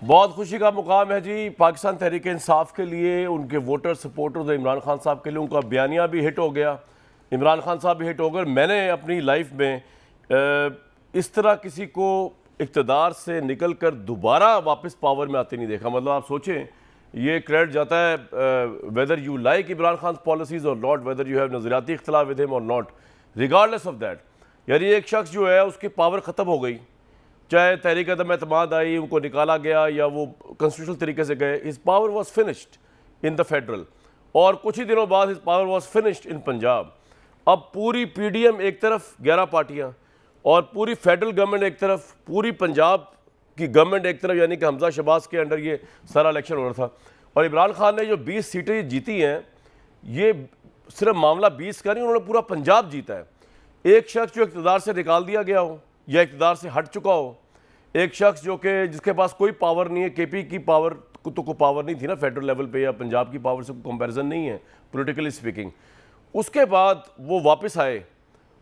बहुत खुशी का मुकाम है जी। पाकिस्तान तहरीक इंसाफ के लिए, उनके वोटर सपोर्टर्स इमरान खान साहब के लिए उनका बयानिया भी हिट हो गया, इमरान खान साहब भी हिट हो गए। मैंने अपनी लाइफ में इस तरह किसी को इक़्तिदार से निकल कर दोबारा वापस पावर में आते नहीं देखा। मतलब आप सोचें, ये क्रेडिट जाता है whether you like Imran Khan policies or not, whether you have नज़रियाती इख्तिलाफ with him or not, regardless of that. यानी एक शख्स जो है उसकी पावर ख़त्म हो गई, चाहे तहरीक अदम एतमाद आई, उनको निकाला गया या वो कॉन्स्टिट्यूशनल तरीके से गए, his power was finished in the federal. और कुछ ही दिनों बाद हिज पावर वॉज फिनिश्ड इन पंजाब। अब पूरी पीडीएम एक तरफ 11 पार्टियां और पूरी फेडरल गवर्नमेंट एक तरफ, पूरी पंजाब की गवर्नमेंट एक तरफ, यानी कि हमजा शहबाज के अंडर ये सारा इलेक्शन हो रहा था। और इमरान खान ने जो 20 सीटें जीती हैं, ये सिर्फ मामला 20 का नहीं, उन्होंने पूरा पंजाब जीता है। एक शख्स जो इक़्तिदार से निकाल दिया गया हो या इक़्तिदार से हट चुका हो, एक शख्स जो कि जिसके पास कोई पावर नहीं है, केपी की पावर तो कोई पावर नहीं थी ना फेडरल लेवल पे, या पंजाब की पावर से कोई कंपैरिजन नहीं है पॉलिटिकली स्पीकिंग। उसके बाद वो वापस आए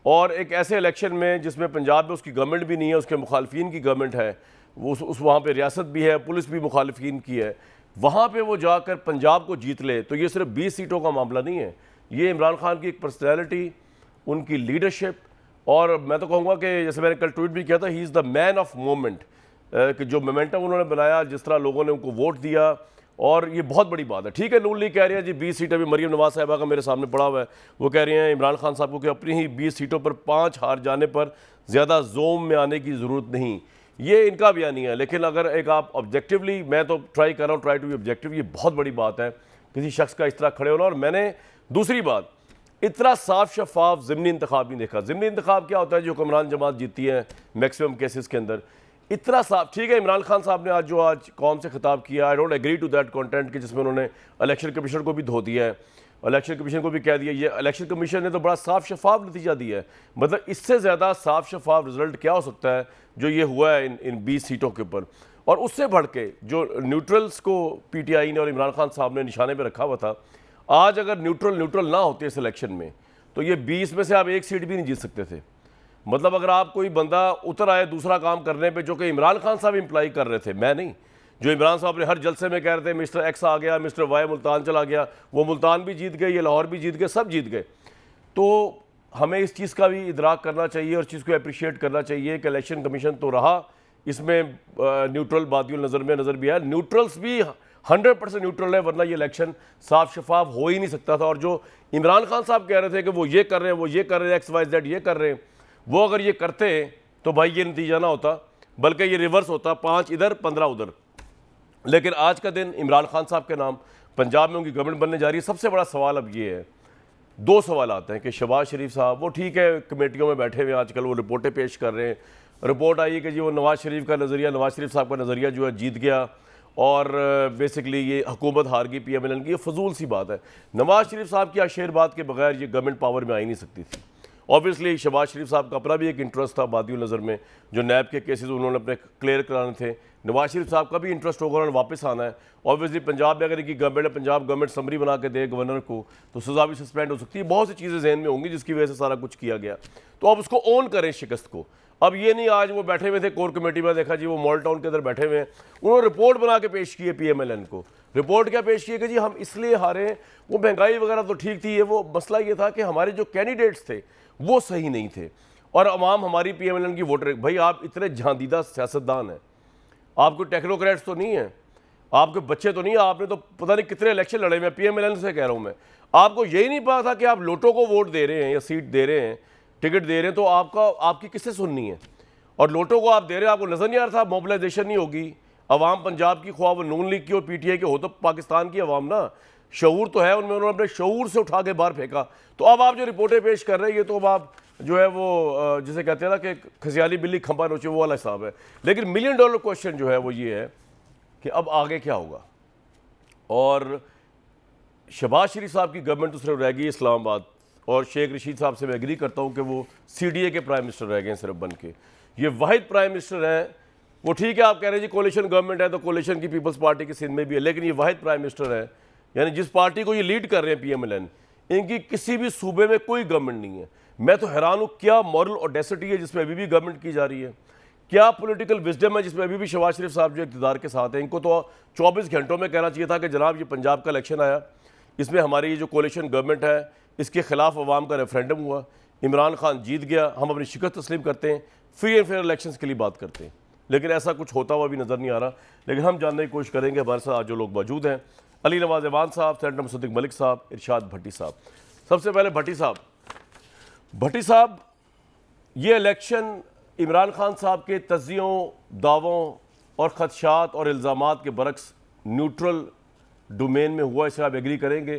और एक ऐसे इलेक्शन में जिसमें पंजाब में उसकी गवर्नमेंट भी नहीं है, उसके मुखालफिन की गवर्नमेंट है, वो उस वहाँ पर रियासत भी है, पुलिस भी मुखालफिन की है, वहाँ पर वो जाकर पंजाब को जीत ले, तो ये सिर्फ 20 सीटों का मामला नहीं है। ये इमरान खान की एक पर्सनैलिटी, उनकी लीडरशिप, और मैं तो कहूँगा कि जैसे मैंने कल ट्वीट भी किया था, he is the man of moment, कि जो मोमेंटम उन्होंने बनाया, जिस तरह लोगों ने उनको वोट दिया, और ये बहुत बड़ी बात है। ठीक है, नून लीग कह रही है जी 20 सीटें, अभी मरीम नवाज साहिबा का मेरे सामने पड़ा हुआ है, वो कह रही हैं इमरान खान साहब को कि अपनी ही 20 सीटों पर 5 हार जाने पर ज़्यादा जोम में आने की ज़रूरत नहीं। ये इनका बयान नहीं है, लेकिन अगर एक आप ऑब्जेक्टिवली, मैं तो ट्राई कर रहा हूँ, ट्राई टू बी ऑब्जेक्टिव, ये बहुत बड़ी बात है किसी शख्स का इस तरह खड़े होना। और मैंने दूसरी बात, इतना साफ शफाफ ज़िमनी इंतखाब नहीं देखा। ज़िमनी इंतखाब क्या होता है? जो हुक्मरान जमात जीती है मैक्सिमम केसेस के अंदर, इतना साफ। ठीक है, इमरान खान साहब ने आज कौम से खिताब किया, I don't agree to that content कि जिसमें उन्होंने इलेक्शन कमीशन को भी धो दिया है, इलेक्शन कमीशन को भी कह दिया। ये इलेक्शन कमीशन ने तो बड़ा साफ शफाफ नतीजा दिया है। मतलब इससे ज़्यादा साफ शफाफ रिजल्ट क्या हो सकता है जो ये हुआ है इन 20 सीटों के ऊपर। और उससे बढ़ के जो न्यूट्रल्स को पीटीआई ने और इमरान खान साहब ने निशाने पर रखा हुआ था, आज अगर न्यूट्रल ना होते इस इलेक्शन में, तो ये 20 में से आप एक सीट भी नहीं जीत सकते थे। मतलब अगर आप कोई बंदा उतर आए दूसरा काम करने पे, जो कि इमरान खान साहब इम्प्लाई कर रहे थे, मैं नहीं, जो इमरान साहब ने हर जलसे में कह रहे थे मिस्टर एक्स आ गया, मिस्टर वाई मुल्तान चला गया, वो मुल्तान भी जीत गए, ये लाहौर भी जीत गए, सब जीत गए। तो हमें इस चीज़ का भी इदराक करना चाहिए और चीज़ को अप्रिशिएट करना चाहिए कि इलेक्शन कमीशन तो रहा, इसमें न्यूट्रल बादियों नज़र में नज़र भी आया, न्यूट्रल्स भी 100% न्यूट्रल है, वरना ये इलेक्शन साफ शफाफ हो ही नहीं सकता था। और जो इमरान खान साहब कह रहे थे कि वो ये कर रहे हैं, वो ये कर रहे हैं, XYZ ये कर रहे हैं, वो अगर ये करते तो भाई ये नतीजा ना होता, बल्कि ये रिवर्स होता, 5 इधर 15 उधर। लेकिन आज का दिन इमरान खान साहब के नाम, पंजाब में उनकी गवर्नमेंट बनने जा रही है। सबसे बड़ा सवाल अब ये है, 2 सवाल आते हैं कि शहबाज शरीफ साहब, वो ठीक है कमेटियों में बैठे हुए हैं आजकल, वो रिपोर्टें पेश कर रहे हैं। रिपोर्ट आई है कि जी वो नवाज़ शरीफ का नज़रिया, नवाज़ शरीफ साहब का नज़रिया जो है जीत गया, और बेसिकली ये हुकूमत हार गई PMLN की। ये फजूल सी बात है। नवाज़ शरीफ साहब की आशीर्वाद के बगैर ये गवर्नमेंट पावर में आ ही नहीं सकती थी। ऑब्वियसली शहबाज शरीफ साहब का अपना भी एक इंटरेस्ट था बादियों नज़र में, जो नैब के केसेस उन्होंने अपने क्लियर कराने थे। नवाज शरीफ साहब का भी इंटरेस्ट होगा, उन्होंने वापस आना है। ऑब्वियसली पंजाब में अगर इनकी गवर्नमेंट, पंजाब गवर्नमेंट समरी बना के दे गवर्नर को, तो सज़ा भी सस्पेंड हो सकती है। बहुत सी चीज़ें जहन में होंगी जिसकी वजह से सारा कुछ किया गया। तो अब उसको ओन करें शिकस्त को। अब ये नहीं आज वो बैठे हुए थे कोर कमेटी में, देखा जी वो मॉल टाउन के अंदर बैठे हुए हैं, उन्होंने रिपोर्ट बना के पेश की है PMLN को। रिपोर्ट क्या पेश की है कि जी हम इसलिए हारे, वो महंगाई वगैरह तो ठीक थी, वो मसला ये था कि हमारे जो कैंडिडेट्स थे वो सही नहीं थे, और अवाम हमारी PMLN की वोटर। भाई आप इतने झांदीदा सियासतदान हैं, आप कोई टेक्नोक्रेट्स तो नहीं हैं, आपके बच्चे तो नहीं है, आपने तो पता नहीं कितने इलेक्शन लड़े हुए हैं। PMLN से कह रहा हूँ मैं, आपको यही नहीं पता था कि आप लोटो को वोट दे रहे हैं या सीट दे रहे हैं, टिकट दे रहे हैं, तो आपकी किससे सुननी है? और लोटो को आप दे रहे हैं, आपको नज़र नहीं आ रहा था मोबिलाइजेशन नहीं होगी अवाम पंजाब की, ख्वाह वो नून लीग की और PTI के हो, तो पाकिस्तान की अवाम ना, शऊर तो है उनमें, उन्होंने अपने शऊर से उठा के बाहर फेंका। तो अब आप जो रिपोर्टें पेश कर रहे हैं, ये तो अब आप जो है वो जिसे कहते हैं ना कि खसियाली बिल्ली खंबा नोचे, वो वाला हिसाब है। लेकिन $1 मिलियन क्वेश्चन जो है वो ये है कि अब आगे क्या होगा। और शहबाज शरीफ साहब की गवर्नमेंट तो सिर्फ रह गई इस्लामाबाद, और शेख रशीद साहब से मैं एग्री करता हूँ कि वो CDA के प्राइम मिनिस्टर रह गए हैं सिर्फ बन के। ये वाहिद प्राइम मिनिस्टर हैं। वो ठीक है, आप कह रहे हैं जी कोलिशन गवर्नमेंट है, तो कोलिशन की पीपल्स पार्टी की सिंध में भी है, लेकिन ये वाहिद प्राइम मिनिस्टर है, यानी जिस पार्टी को ये लीड कर रहे हैं PMLN, इनकी किसी भी सूबे में कोई गवर्नमेंट नहीं है। मैं तो हैरान हूँ क्या मॉरल ऑडेसिटी है जिसमें अभी भी गवर्नमेंट की जा रही है। क्या पॉलिटिकल विजडम है जिसमें अभी भी शहबाज शरीफ साहब जो इक़्तिदार के साथ हैं, इनको तो 24 घंटों में कहना चाहिए था कि जनाब ये पंजाब का इलेक्शन आया, इसमें हमारी ये जो कोalition गवर्नमेंट है इसके खिलाफ अवाम का रेफरेंडम हुआ, इमरान खान जीत गया, हम अपनी शिकस्त तस्लीम करते हैं, फ्री एंड फेयर इलेक्शंस के लिए बात करते हैं। लेकिन ऐसा कुछ होता हुआ भी नज़र नहीं आ रहा। लेकिन हम जानने की कोशिश करेंगे। हमारे साथ आज जो लोग मौजूद हैं, अली नवाज ऐवान साहब, सेनेटर मुसद्दिक मलिक साहब, इरशाद भट्टी साहब। सबसे पहले भट्टी साहब, ये इलेक्शन इमरान खान साहब के तज़्ज़ियों, दावों और ख़दशात और इल्ज़ामात के बरक्स न्यूट्रल डोमेन में हुआ, इसे आप एग्री करेंगे?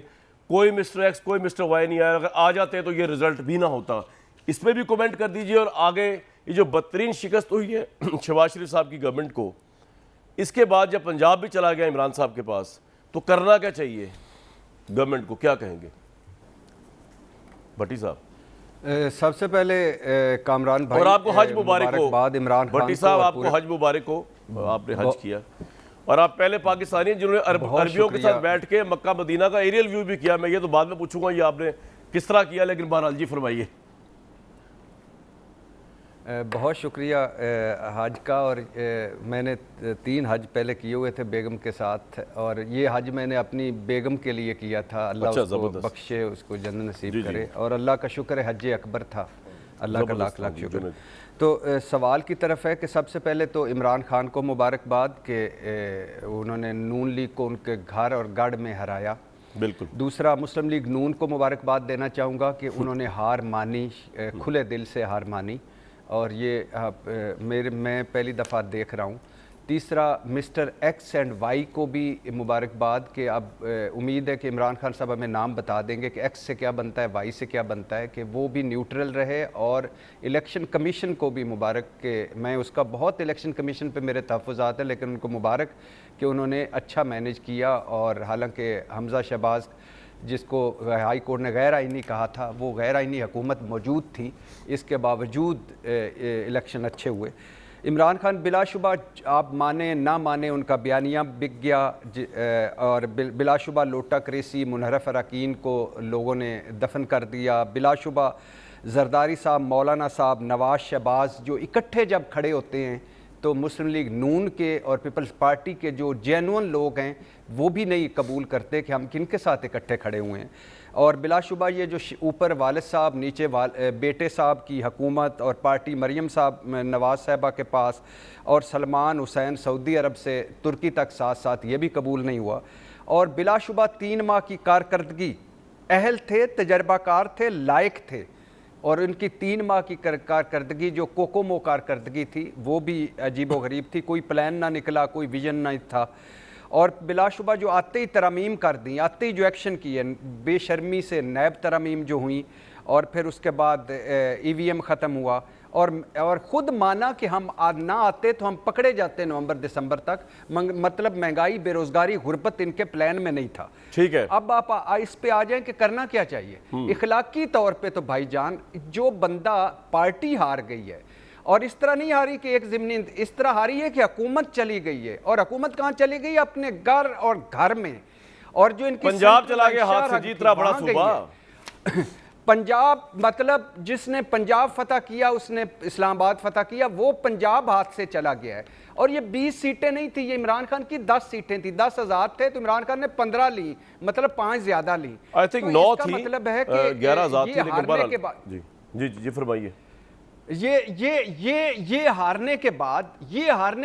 कोई मिस्टर एक्स, कोई मिस्टर वाई नहीं आया, अगर आ जाते तो ये रिजल्ट भी ना होता। इस पर भी कमेंट कर दीजिए। और आगे ये जो बदतरीन शिकस्त हुई है शहबाज शरीफ साहब की गवर्नमेंट को, इसके बाद जब पंजाब भी चला गया इमरान साहब के पास, तो करना क्या चाहिए गवर्नमेंट को, क्या कहेंगे भट्टी साहब? सबसे पहले कामरान भाई, और आपको हज मुबारक हो। बाद इमरान खान भट्टी साहब, आपको हज मुबारक हो, आपने हज किया और आप पहले पाकिस्तानी हैं जिन्होंने अरबियों के साथ बैठ के मक्का मदीना का एरियल व्यू भी किया। मैं ये तो बाद में पूछूंगा ये आपने किस तरह किया, लेकिन बहरहाल जी फरमाइए। बहुत शुक्रिया हज का। और मैंने 3 हज पहले किए हुए थे बेगम के साथ, और ये हज मैंने अपनी बेगम के लिए किया था। अल्लाह उसको बख्शे, उसको जन्नत नसीब करे। और अल्लाह का शुक्र है हज अकबर था, अल्लाह का लाख लाख शुक्र। तो सवाल की तरफ है कि सबसे पहले तो इमरान खान को मुबारकबाद कि उन्होंने नून लीग को उनके घर और गढ़ में हराया। बिल्कुल। दूसरा, मुस्लिम लीग नून को मुबारकबाद देना चाहूँगा कि उन्होंने हार मानी, खुले दिल से हार मानी, और ये मैं पहली दफ़ा देख रहा हूँ। तीसरा, मिस्टर एक्स एंड वाई को भी मुबारकबाद कि अब उम्मीद है कि इमरान खान साहब हमें नाम बता देंगे कि एक्स से क्या बनता है, वाई से क्या बनता है, कि वो भी न्यूट्रल रहे। और इलेक्शन कमीशन को भी मुबारक कि मैं उसका बहुत इलेक्शन कमीशन पे मेरे तहफ़्फ़ुज़ात हैं, लेकिन उनको मुबारक कि उन्होंने अच्छा मैनेज किया। और हालांकि हमज़ा शहबाज जिसको हाई कोर्ट ने गैर आइनी कहा था, वो गैर आइनी हुकूमत मौजूद थी, इसके बावजूद इलेक्शन अच्छे हुए। इमरान खान बिलाशुबा, आप माने ना माने, उनका बयानिया बिक गया, और बिलाशुबा लोटा क्रेसी, मुनहरफ अरकान को लोगों ने दफन कर दिया। बिलाशुबा जरदारी साहब, मौलाना साहब, नवाज शहबाज जो इकट्ठे जब खड़े होते हैं तो मुस्लिम लीग नून के और पीपल्स पार्टी के जो जेन्युइन लोग हैं वो भी नहीं कबूल करते कि हम किन के साथ इकट्ठे खड़े हुए हैं। और बिलाशुबा ये जो ऊपर वालिद साहब, नीचे बेटे साहब की हुकूमत और पार्टी, मरियम साहब नवाज साहबा के पास, और सलमान हुसैन सऊदी अरब से तुर्की तक साथ साथ, ये भी कबूल नहीं हुआ। और बिलाशुबा 3 माह की कारकर्दगी, अहल थे, तजर्बाकार थे, लायक थे, और उनकी 3 माह की कारकर्दगी जो कोकोमो कारकर्दगी थी वो भी अजीब व गरीब थी। कोई प्लान ना निकला, कोई विजन नहीं था। और बिलाशुबा जो आते ही तरमीम कर दी, आते ही जो एक्शन किए, बेशर्मी से नैब तरमीम जो हुई, और फिर उसके बाद EVM ख़त्म हुआ, और ख़ुद माना कि हम ना आते तो हम पकड़े जाते नवंबर दिसंबर तक। मतलब महंगाई, बेरोज़गारी, गुर्बत इनके प्लान में नहीं था। ठीक है, अब आप इस पे आ जाएं कि करना क्या चाहिए। इखलाकी तौर पे तो भाईजान, जो बंदा, पार्टी हार गई है, और इस तरह नहीं हारी कि एक ज़िमनी, इस तरह हारी है कि हुकूमत चली गई है। और हुकूमत कहाँ चली गई? अपने घर और घर में। और जो इनकी पंजाब चला गया हाथ से, जीत रहा बड़ा सूबा पंजाब, मतलब जिसने पंजाब फतह किया उसने इस्लामाबाद फतह किया, वो पंजाब हाथ से चला गया है। और ये 20 सीटें नहीं थी, ये इमरान खान की 10 सीटें थी। 10,000 थे तो इमरान खान ने 15 ली, मतलब 5 ज्यादा ली। आई थिंक 9 थी, मतलब है कि 11,000 थी, हारने के बाद, जी फरमाइए। ये हारने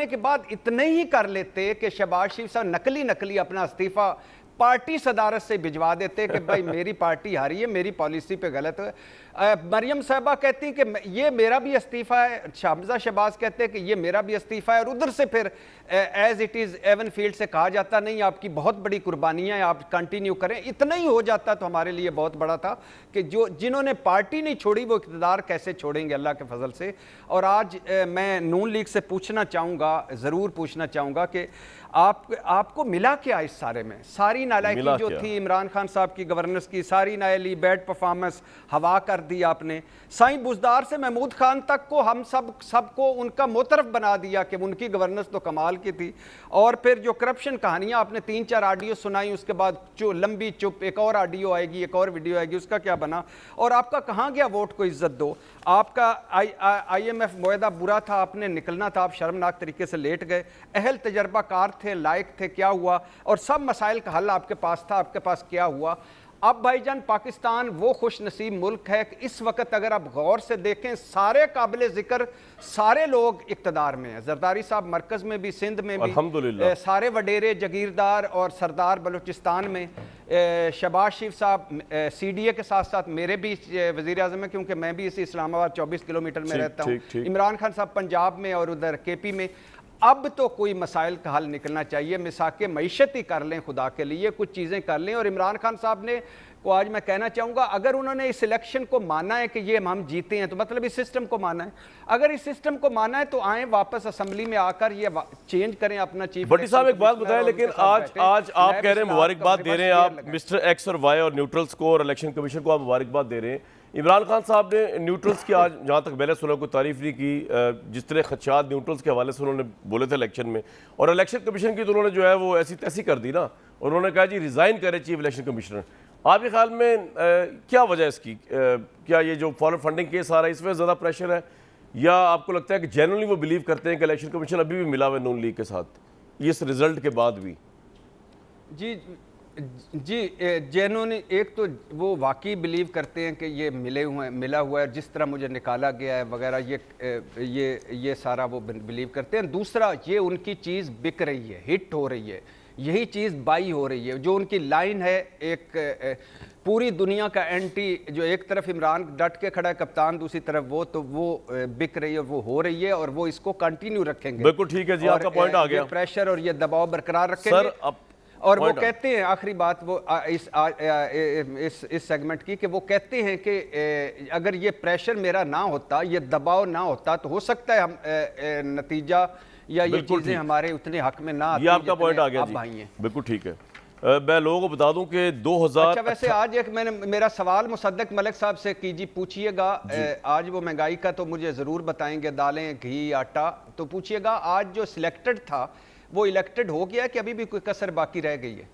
के बाद इतने ही कर लेते कि शहबाज शरीफ साहब नकली अपना इस्तीफा पार्टी सदारत से भिजवा देते कि भाई मेरी पार्टी हारी है, मेरी पॉलिसी पे गलत है। मरियम साहबा कहती कि ये मेरा भी इस्तीफा है, हमजा शहबाज कहते हैं कि ये मेरा भी इस्तीफा है, और उधर से फिर as it is Avenfield से कहा जाता नहीं आपकी बहुत बड़ी कुर्बानियाँ हैं, आप कंटिन्यू करें। इतना ही हो जाता तो हमारे लिए बहुत बड़ा था कि जिन्होंने पार्टी नहीं छोड़ी वो इक़्तिदार कैसे छोड़ेंगे अल्लाह के फजल से। और आज मैं नून लीग से पूछना चाहूँगा, ज़रूर पूछना चाहूँगा कि आपको मिला क्या इस सारे में? सारी नालायकी मिला जो क्या? थी इमरान खान साहब की गवर्नेंस की, सारी नायली, बैड परफॉर्मेंस हवा कर दी आपने। साईं बुजदार से महमूद खान तक को हम सबको उनका मोतरफ बना दिया कि उनकी गवर्नेंस तो कमाल की थी। और फिर जो करप्शन कहानियां आपने 3-4 ऑडियो सुनाई, उसके बाद लंबी चुप, एक और ऑडियो आएगी, एक और वीडियो आएगी, उसका क्या बना? और आपका कहाँ गया वोट को इज्जत दो? आपका IMF मुआहदा बुरा था, आपने निकलना था, आप शर्मनाक तरीके से लेट गए। अहल तजर्बाकार थे, लायक थे, क्या हुआ? और सब मसाइल का हल आपके पास था, आपके पास क्या हुआ? अब भाईजान पाकिस्तान वो खुश नसीब मुल्क है कि इस वक्त अगर आप गौर से देखें, सारे काबिल जिक्र सारे लोग इक्तदार में हैं। जरदारी साहब मरकज़ में भी, सिंध में भी, अल्हम्दुलिल्लाह। सारे वडेरे जगीरदार और सरदार बलूचिस्तान में, शहबाज शरीफ साहब CDA के साथ साथ मेरे भी वज़ीर आज़म है, क्योंकि मैं भी इसी इस्लामाबाद 24 किलोमीटर में रहता हूँ। इमरान खान साहब पंजाब में और उधर KP में। अब तो कोई मसाइल का हल निकलना चाहिए, मिसाके मईशत ही कर लें, खुदा के लिए कुछ चीज़ें कर लें। और इमरान खान साहब ने को आज मैं कहना चाहूँगा, अगर उन्होंने इस इलेक्शन को माना है कि ये हम जीते हैं, तो मतलब इस सिस्टम को माना है। अगर इस सिस्टम को माना है तो आए वापस असेंबली में आकर ये चेंज करें अपना चीफ। भट्टी साहब एक बात बताएं, लेकिन आज आप कह रहे हैं, मुबारकबाद दे रहे हैं आप मिस्टर X और Y और न्यूट्रल्स को और इलेक्शन कमीशन को आप मुबारकबाद दे रहे हैं। इमरान खान साहब ने न्यूट्रल्स की आज जहाँ तक मैंने सुना कोई तारीफ नहीं की, जिस तरह खदशात न्यूट्रल्स के हवाले से उन्होंने बोले थे इलेक्शन में, और इलेक्शन कमीशन की तो उन्होंने जो है वो ऐसी तैसी कर दी ना, और उन्होंने कहा जी रिज़ाइन करे चीफ इलेक्शन कमिश्नर। आपके ख्याल में क्या वजह है इसकी? क्या ये जो फॉरेन फंडिंग केस आ रहा है इसमें ज़्यादा प्रेशर है, या आपको लगता है कि जेन्युइनली वो बिलीव करते हैं कि इलेक्शन कमीशन अभी भी मिला हुआ है नून लीग के साथ इस रिजल्ट के बाद भी? जी जेन्युइन, एक तो वो वाकई बिलीव करते हैं कि ये मिला हुआ है, जिस तरह मुझे निकाला गया है वगैरह, ये सारा वो बिलीव करते हैं। दूसरा, ये उनकी चीज़ बिक रही है, हिट हो रही है, यही चीज़ बाई हो रही है। जो उनकी लाइन है, एक पूरी दुनिया का एंटी, जो एक तरफ इमरान डट के खड़ा है कप्तान, दूसरी तरफ वो, तो वो बिक रही है, वो हो रही है, और वो इसको कंटिन्यू रखेंगे। बिल्कुल ठीक है जी, आपका पॉइंट आ गया। प्रेशर और ये दबाव बरकरार रखेंगे सर, और वो कहते हैं, आखिरी बात वो इस सेगमेंट की, कि वो कहते हैं कि अगर ये प्रेशर मेरा ना होता, ये दबाव ना होता, तो हो सकता है हम नतीजा या ये चीजें हमारे उतने हक में ना आती। ये आपका पॉइंट आ गया जी, बिल्कुल ठीक है। मैं लोगों को बता दूं कि 2000 अच्छा, वैसे आज एक मेरा सवाल मुसद्दक मलिक साहब से कीजिए, पूछिएगा। आज वो महंगाई का तो मुझे ज़रूर बताएंगे, दालें, घी, आटा, तो पूछिएगा आज जो सिलेक्टेड था वो इलेक्टेड हो गया कि अभी भी कोई कसर बाकी रह गई है?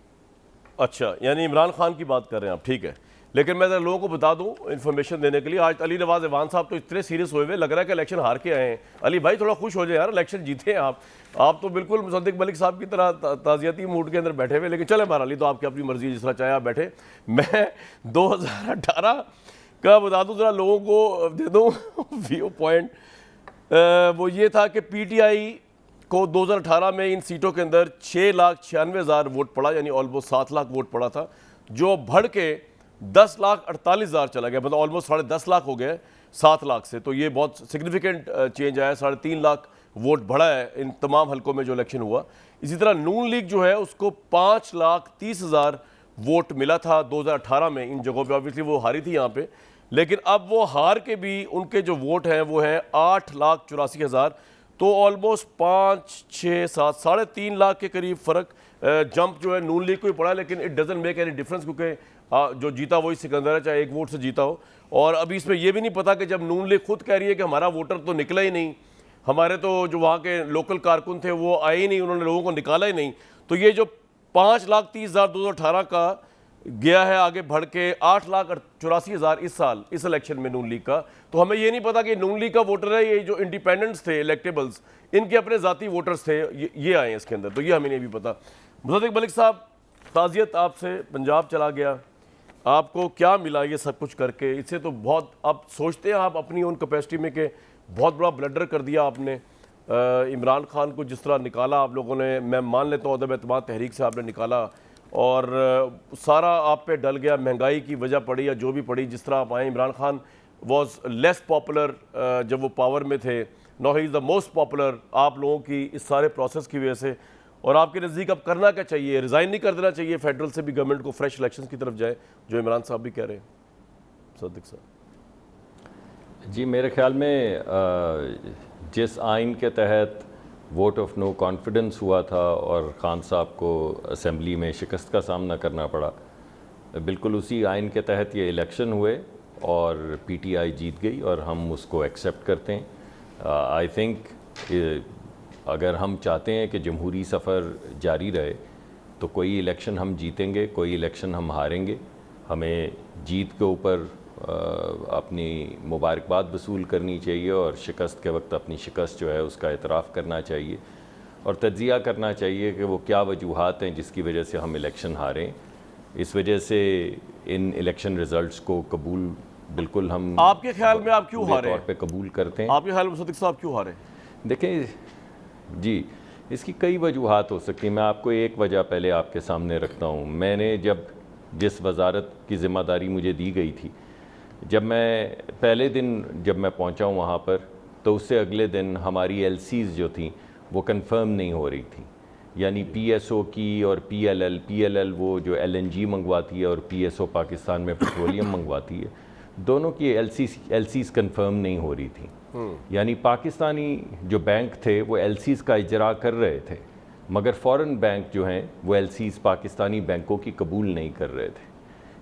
अच्छा, यानी इमरान खान की बात कर रहे हैं आप, ठीक है। लेकिन मैं लोगों को बता दूं इन्फॉर्मेशन देने के लिए, आज अली नवाज ईवान साहब तो इतने सीरियस हुए हुए, लग रहा है कि इलेक्शन हार के आए हैं। अली भाई थोड़ा खुश हो जाए यार, इलेक्शन जीते हैं आप तो बिल्कुल मुसद्दिक मलिक साहब की तरह ताज़ियती मूड के अंदर बैठे हुए। लेकिन चले बहरहाल, तो आपकी अपनी मर्जी, जिस तरह चाहे आप बैठे। मैं 2018 का बता दूँ, ज़रा लोगों को दे दूँ व्यू पॉइंट। वो ये था कि PTI को 2018 में इन सीटों के अंदर 6,96,000 वोट पड़ा, यानी ऑलमोस्ट 7 लाख वोट पड़ा था, जो बढ़ के 10,48,000 चला गया, मतलब ऑलमोस्ट 10.5 लाख हो गए 7 लाख से। तो ये बहुत सिग्निफिकेंट चेंज आया, 3.5 लाख वोट बढ़ा है इन तमाम हलकों में जो इलेक्शन हुआ। इसी तरह नून लीग जो है उसको 5,30,000 वोट मिला था 2018 में इन जगहों पे। ऑब्वियसली वो हारी थी यहाँ पे, लेकिन अब वो हार के भी उनके जो वोट हैं वो हैं 8,84,000। तो ऑलमोस्ट 5, 6, 7, 3.5 लाख के करीब फ़र्क जंप जो है नून लीग को ही पड़ा। लेकिन it doesn't make any difference, क्योंकि जो जीता वही सिकंदर है, चाहे एक वोट से जीता हो। और अभी इसमें यह भी नहीं पता कि जब नून लीग खुद कह रही है कि हमारा वोटर तो निकला ही नहीं, हमारे तो जो वहाँ के लोकल कारकुन थे वो आए ही नहीं, उन्होंने लोगों को निकाला ही नहीं, तो ये जो 5,30,000 2018 का गया है आगे बढ़ के 8,84,000 इस साल इस इलेक्शन में नून लीग का। तो हमें ये नहीं पता कि नून लीग का वोटर है, ये जो इंडिपेंडेंट्स थे इलेक्टेबल्स, इनके अपने ज़ाती वोटर्स थे, ये आए हैं इसके अंदर, तो ये हमें नहीं भी पता। मुसद्दिक मलिक साहब, ताज़ियत आपसे, पंजाब चला गया, आपको क्या मिला ये सब कुछ करके? इससे तो बहुत आप सोचते हैं आप अपनी उन कैपेसिटी में कि बहुत बड़ा ब्लडर कर दिया आपने, इमरान खान को जिस तरह निकाला आप लोगों ने, मैं मान लेता हूँ अदब एतमाद तहरीक से आपने निकाला, और सारा आप पे डल गया, महंगाई की वजह पड़ी या जो भी पड़ी, जिस तरह आप आए। Imran Khan was less popular जब वो पावर में थे, now he is the most popular आप लोगों की इस सारे प्रोसेस की वजह से। और आपके नज़दीक अब करना क्या चाहिए? रिज़ाइन नहीं कर देना चाहिए फेडरल से भी, गवर्नमेंट को फ्रेश इलेक्शन की तरफ जाए, जो इमरान साहब भी कह रहे हैं? सद्दिक साहब जी, मेरे ख्याल में जिस आइन के तहत वोट ऑफ नो कॉन्फिडेंस हुआ था और ख़ान साहब को असेंबली में शिकस्त का सामना करना पड़ा। बिल्कुल उसी आइन के तहत ये इलेक्शन हुए और पीटीआई जीत गई और हम उसको एक्सेप्ट करते हैं। आई थिंक अगर हम चाहते हैं कि जमहूरी सफ़र जारी रहे तो कोई इलेक्शन हम जीतेंगे, कोई इलेक्शन हम हारेंगे। हमें जीत के ऊपर अपनी मुबारकबाद वसूल करनी चाहिए और शिकस्त के वक्त अपनी शिकस्त जो है उसका एतराफ़ करना चाहिए और तज्ज़िया करना चाहिए कि वो क्या वजूहात हैं जिसकी वजह से हम इलेक्शन हारें। इस वजह से इन इलेक्शन रिज़ल्ट्स को कबूल बिल्कुल हम आपके ख्याल में आप क्यों हारे तौर पे कबूल करते हैं। आपके ख्याल में मुसद्दिक साहब क्यों हारे? देखें जी, इसकी कई वजूहात हो सकती हैं। मैं आपको एक वजह पहले आपके सामने रखता हूँ। मैंने जब जिस वजारत की ज़िम्मेदारी मुझे दी गई थी, जब मैं पहले दिन जब मैं पहुँचा हूँ वहाँ पर, तो उससे अगले दिन हमारी एलसीज़ जो थी वो कंफर्म नहीं हो रही थी। यानी पीएसओ की और पीएलएल वो जो एलएनजी मंगवाती है और पीएसओ पाकिस्तान में पेट्रोलियम मंगवाती है, दोनों की एलसीज़ कंफर्म नहीं हो रही थी। यानी पाकिस्तानी जो बैंक थे वो एलसीज़ का इजरा कर रहे थे, मगर फ़ॉरेन बैंक जो हैं वो एलसीज़ पाकिस्तानी बैंकों की कबूल नहीं कर रहे थे।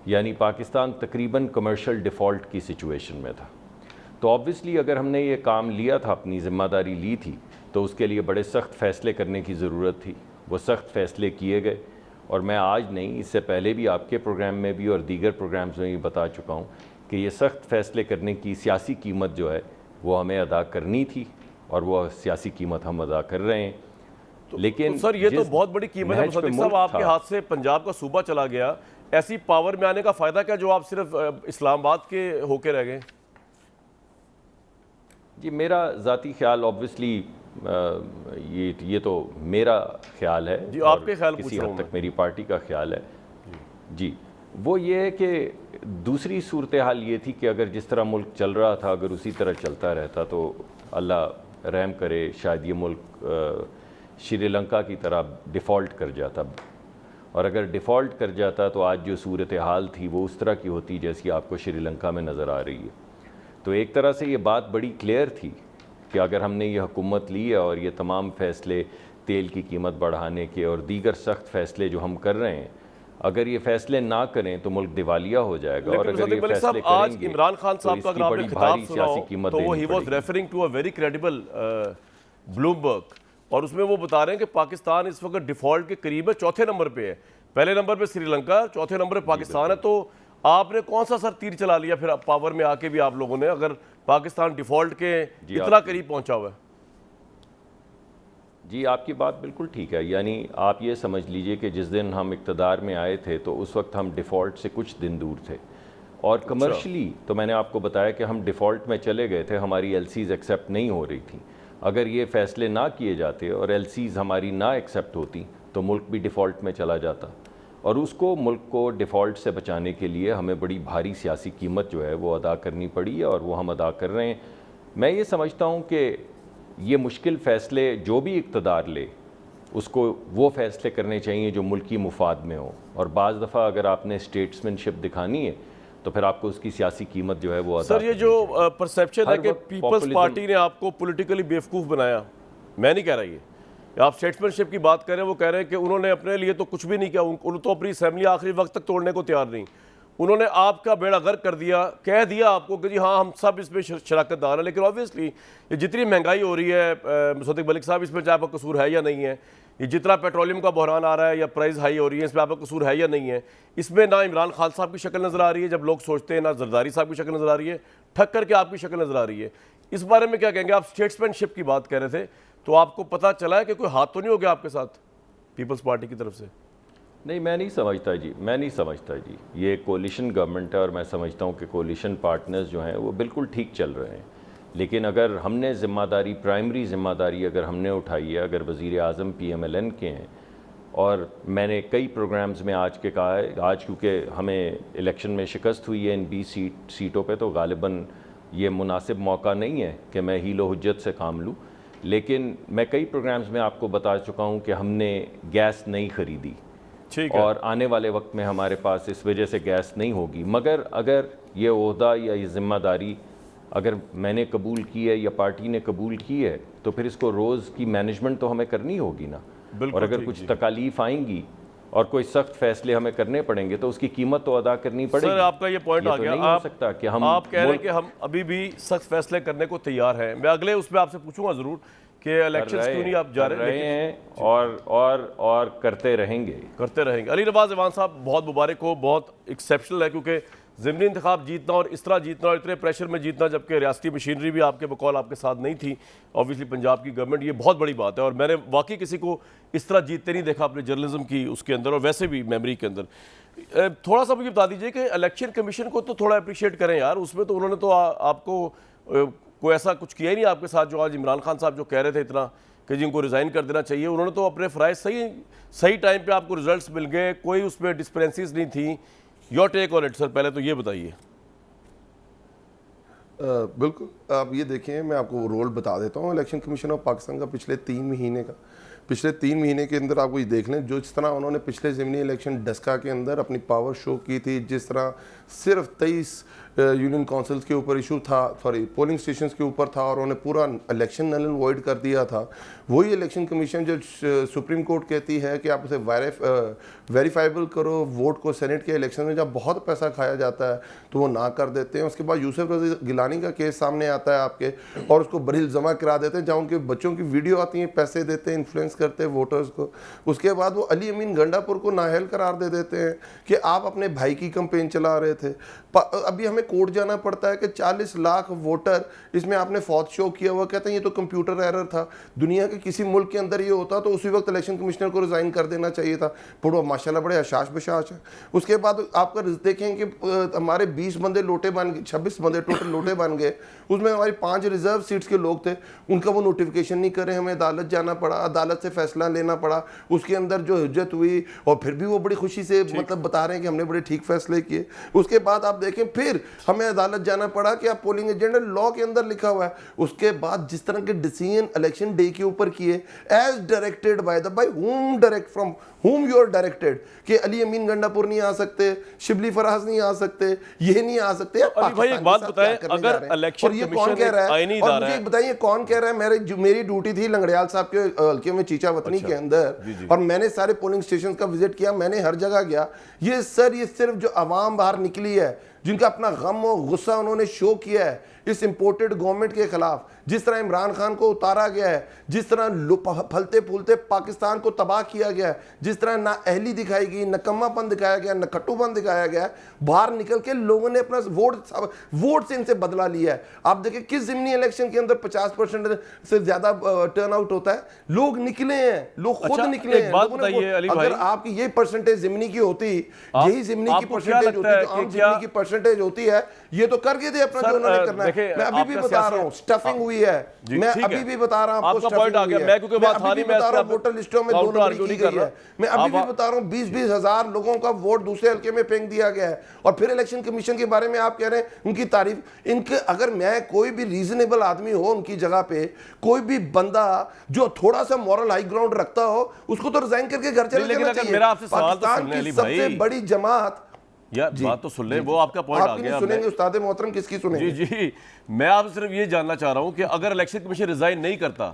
यानी पाकिस्तान तकरीबन कमर्शियल डिफ़ॉल्ट की सिचुएशन में था। तो ऑब्वियसली अगर हमने ये काम लिया था, अपनी ज़िम्मेदारी ली थी, तो उसके लिए बड़े सख्त फ़ैसले करने की ज़रूरत थी। वो सख्त फ़ैसले किए गए और मैं आज नहीं, इससे पहले भी आपके प्रोग्राम में भी और दीगर प्रोग्राम्स में भी बता चुका हूँ कि ये सख्त फ़ैसले करने की सियासी कीमत जो है वो हमें अदा करनी थी और वो सियासी कीमत हम अदा कर रहे हैं। लेकिन तो सर ये तो बहुत बड़ी कीमत है मुसद्दिक साहब, आपके हाथ से पंजाब का सूबा चला गया। ऐसी पावर में आने का फ़ायदा क्या जो आप सिर्फ इस्लामाबाद के होके रह गए? जी, मेरा ज़ाती ख्याल ऑब्वियसली ये तो मेरा ख्याल है जी, आपके ख्याल किसी हद तक मेरी पार्टी का ख्याल है। जी, वो ये है कि दूसरी सूरत हाल ये थी कि अगर जिस तरह मुल्क चल रहा था अगर उसी तरह चलता रहता तो अल्लाह रहम करे शायद ये मुल्क श्रीलंका की तरह डिफ़ॉल्ट कर जाता, और अगर डिफ़ॉल्ट कर जाता तो आज जो सूरत हाल थी वो उस तरह की होती जैसी आपको श्रीलंका में नज़र आ रही है। तो एक तरह से ये बात बड़ी क्लियर थी कि अगर हमने ये हुकूमत ली है और ये तमाम फ़ैसले तेल की कीमत बढ़ाने के और दीगर सख्त फ़ैसले जो हम कर रहे हैं, अगर ये फ़ैसले ना करें तो मुल्क दिवालिया हो जाएगा। और अगर ये फैसले आज इमरान खान साहब का अगर आपने खिताब सुना हो तो वो ही was referring to a very credible Bloomberg, और उसमें वो बता रहे हैं कि पाकिस्तान इस वक्त डिफ़ॉल्ट के करीब है, चौथे नंबर पे है। पहले नंबर पे श्रीलंका, चौथे नंबर पे पाकिस्तान है। तो आपने कौन सा सर तीर चला लिया फिर पावर में आके भी आप लोगों ने, अगर पाकिस्तान डिफ़ॉल्ट के इतना करीब पहुंचा हुआ है? जी, आपकी बात बिल्कुल ठीक है। यानी आप ये समझ लीजिए कि जिस दिन हम इक़्तिदार में आए थे तो उस वक्त हम डिफ़ॉल्ट से कुछ दिन दूर थे, और कमर्शली तो मैंने आपको बताया कि हम डिफ़ॉल्ट में चले गए थे, हमारी एलसीज़ एक्सेप्ट नहीं हो रही थी। अगर ये फ़ैसले ना किए जाते और एलसीज़ हमारी ना एक्सेप्ट होती तो मुल्क भी डिफ़ॉल्ट में चला जाता, और उसको मुल्क को डिफ़ॉल्ट से बचाने के लिए हमें बड़ी भारी सियासी कीमत जो है वो अदा करनी पड़ी है, और वो हम अदा कर रहे हैं। मैं ये समझता हूँ कि ये मुश्किल फ़ैसले जो भी इक़्तिदार ले उसको वो फ़ैसले करने चाहिए जो मुल्की मुफाद में हो, और बाज़ दफ़ा अगर आपने स्टेट्समैनशिप दिखानी है तो फिर आपको उसकी सियासी कीमत जो है वो अदा। सर ये जो परसेप्शन है कि पीपल्स पार्टी ने आपको पॉलिटिकली बेवकूफ़ बनाया, मैं नहीं कह रहा ये, आप स्टेट्समैनशिप की बात कर रहे हैं, वो कह रहे हैं कि उन्होंने अपने लिए तो कुछ भी नहीं किया, उन्होंने तो अपनी असेंबली आखिरी वक्त तक तोड़ने को तैयार नहीं, उन्होंने आपका बेड़ा गर्क कर दिया, कह दिया आपको कि जी हाँ हम सब इसमें शराकतदार हैं। लेकिन ऑब्वियसली ये जितनी महंगाई हो रही है मुसद्दिक मलिक साहब, इसमें चाहे आपका कसूर है या नहीं है, ये जितना पेट्रोलियम का बहरान आ रहा है या प्राइस हाई हो रही है, इसमें आपका कसूर है या नहीं है, इसमें ना इमरान खान साहब की शक्ल नज़र आ रही है जब लोग सोचते हैं, ना जरदारी साहब की शक्ल नज़र आ रही है, ठक्कर के आपकी शक्ल नज़र आ रही है। इस बारे में क्या कहेंगे? आप स्टेट्समैनशिप की बात कर रहे थे, तो आपको पता चला है कि कोई हाथ तो नहीं हो गया आपके साथ पीपल्स पार्टी की तरफ से? नहीं, मैं नहीं समझता जी, मैं नहीं समझता जी। ये कोलिशन गवर्नमेंट है और मैं समझता हूँ कि कोलिशन पार्टनर्स जो हैं वो बिल्कुल ठीक चल रहे हैं। लेकिन अगर हमने ज़िम्मेदारी, प्राइमरी ज़िम्मेदारी अगर हमने उठाई है, अगर वज़ीर आज़म PMLN के हैं, और मैंने कई प्रोग्राम्स में आज के कहा है, आज क्योंकि हमें इलेक्शन में शिकस्त हुई है इन 20 सीटों पे, तो गालिबन ये मुनासिब मौका नहीं है कि मैं हीलो हुज्जत से काम लूँ। लेकिन मैं कई प्रोग्राम्स में आपको बता चुका हूँ कि हमने गैस नहीं ख़रीदी, और आने वाले वक्त में हमारे पास इस वजह से गैस नहीं होगी। मगर अगर ये ओहदा या ये ज़िम्मेदारी अगर मैंने कबूल की है या पार्टी ने कबूल की है तो फिर इसको रोज़ की मैनेजमेंट तो हमें करनी होगी ना। और अगर कुछ तकालीफ आएंगी और कोई सख्त फैसले हमें करने पड़ेंगे तो उसकी कीमत तो अदा करनी पड़ेगी। सर आपका ये पॉइंट आ गया। नहीं हो सकता कि हम आप कह रहे हैं कि हम अभी भी सख्त फैसले करने को तैयार हैं। मैं अगले उसमें आपसे पूछूंगा जरूर कि इलेक्शन क्यों नहीं आप जा रहे हैं और करते रहेंगे। अली नवाज ईमान साहब, बहुत मुबारक हो, बहुत एक्सेप्शनल है, क्योंकि ज़िमनी इंतखाब जीतना और इस तरह जीतना और इतने प्रेशर में जीतना, जबकि रियासती मशीनरी भी आपके बकौल आपके साथ नहीं थी, ऑब्वियसली पंजाब की गवर्नमेंट, ये बहुत बड़ी बात है। और मैंने वाकई किसी को इस तरह जीतते नहीं देखा अपने जर्नलिज्म की उसके अंदर और वैसे भी मेमोरी के अंदर। थोड़ा सा मुझे बता दीजिए कि इलेक्शन कमीशन को तो थोड़ा अप्रिशिएट करें यार, उसमें तो उन्होंने तो आपको कोई ऐसा कुछ किया ही नहीं आपके साथ, जो आज इमरान खान साहब जो कह रहे थे इतना कि जिनको रिज़ाइन कर देना चाहिए, उन्होंने तो अपने फ़राइज़ सही टाइम पे आपको रिजल्ट्स मिल गए, कोई उसमें डिस्पेरेंसीज नहीं थी। Your take on it sir, पहले तो ये बताइए। बिल्कुल, आप ये देखें, मैं आपको रोल बता देता हूँ इलेक्शन कमीशन ऑफ पाकिस्तान का पिछले 3 महीने के अंदर आपको ये देख लें, जो जिस तरह उन्होंने पिछले ज़िमनी इलेक्शन डस्का के अंदर अपनी पावर शो की थी, जिस तरह सिर्फ 23 यूनियन काउंसिल्स के ऊपर इशू था, पोलिंग स्टेशंस के ऊपर था, और उन्होंने पूरा इलेक्शन नल एंड वॉइड कर दिया था। वही इलेक्शन कमीशन जो सुप्रीम कोर्ट कहती है कि आप उसे वेरीफाइबल करो वोट को, सेनेट के इलेक्शन में जब बहुत पैसा खाया जाता है तो वो ना कर देते हैं। उसके बाद यूसुफ रज़ी गिलानी का केस सामने आता है आपके, और उसको बरील जमा करा देते हैं, जहाँ उनके बच्चों की वीडियो आती है, पैसे देते हैं, इन्फ्लुएंस करते हैं वोटर्स को। उसके बाद वो अली अमीन गंडापुर को नाअहल करार दे देते हैं कि आप अपने भाई की कैंपेन चला रहे थे। अभी हमें कोर्ट जाना पड़ता है कि 40 लाख वोटर इसमें आपने फौज शो किया हुआ, कहते हैं ये तो कंप्यूटर एरर था। दुनिया के किसी मुल्क के अंदर ये होता तो उसी वक्त इलेक्शन कमिश्नर को रिजाइन कर देना चाहिए था। पूरा माशाल्लाह बड़े हशाश बशाश है। उसके बाद आपका देखें कि हमारे 20 बंदे लोटे बन गए, 26 बंदे टोटल लोटे बन गए, उसमें हमारी 5 रिजर्व सीट्स के लोग थे, उनका वो नोटिफिकेशन नहीं करे, हमें अदालत जाना पड़ा, अदालत से फैसला लेना पड़ा। उसके अंदर जो हुज्जत हुई, और फिर भी वो बड़ी खुशी से मतलब बता रहे हैं कि हमने बड़े ठीक फैसले किए। उसके बाद आप देखें फिर हमें अदालत जाना पड़ा कि आप पोलिंग एजेंट लॉ के अंदर लिखा हुआ है। उसके बाद जिस तरह के डिसीजन इलेक्शन डे के ऊपर किए, as directed by whom direct from whom you are directed, कि अली अमीन गंडापुर नहीं आ सकते, शिबली फराज नहीं आ सकते, ये नहीं आ सकते। भाई एक बात बताएं, अगर इलेक्शन कौन कह रहा है, और मुझे बताइए कौन कह रहा है? मेरी ड्यूटी थी लंगड़ियाल साहब के हल्के में चीचा वतनी के अंदर, और मैंने सारे पोलिंग स्टेशन का विजिट किया, मैंने हर जगह गया। ये सिर्फ जो अवाम बाहर निकली है, जिनका अपना गम और गुस्सा उन्होंने शो किया है इस इंपोर्टेड गवर्नमेंट के खिलाफ, जिस तरह इमरान खान को उतारा गया है, जिस तरह फलते फूलते पाकिस्तान को तबाह किया गया है, जिस तरह ना अहली दिखाई गई, नकम्मापन दिखाया गया, नखट्टूपन दिखाया गया, बाहर निकल के लोगों ने अपना वोट से इनसे बदला लिया है। आप देखिए किस ज़िमनी इलेक्शन के अंदर 50% से ज्यादा टर्न आउट होता है, लोग निकले हैं, लोग खुद निकले हैं। अगर आपकी ये परसेंटेज ज़िमनी की होती, यही ज़िमनी की परसेंटेज होती, जो आम ज़िमनी की परसेंटेज होती है, ये तो करके थे अपना जो उन्होंने करना है। मैं अभी भी बता रहा हूँ स्टफिंग हुई है, मैं अभी भी बता रहा हूँ आपको स्टफिंग हुई है। मैं अभी भी बता रहा हूँ वोटर लिस्टों में 2 नंबरी की गई है। मैं अभी भी बता रहा हूँ 20-20 हजार लोगों का वोट दूसरे हल्के में फेंक दिया गया है। और फिर इलेक्शन कमीशन के बारे में आप कह रहे हैं उनकी तारीफ। इनके अगर मैं कोई भी रीजनेबल आदमी हो उनकी जगह पे, कोई भी बंदा जो थोड़ा सा मॉरल हाई ग्राउंड रखता हो, उसको तो रिजाइन करके घर चले जाना चाहिए। पाकिस्तान की सबसे बड़ी जमात, यार बात तो सुन ले, वो आपका पॉइंट आ गया। सुनेंगे उस्ताद मोहतरम, किसकी सुनेंगे? जी, मैं आपसे सिर्फ ये जानना चाह रहा हूं कि अगर इलेक्शन कमीशन रिजाइन नहीं करता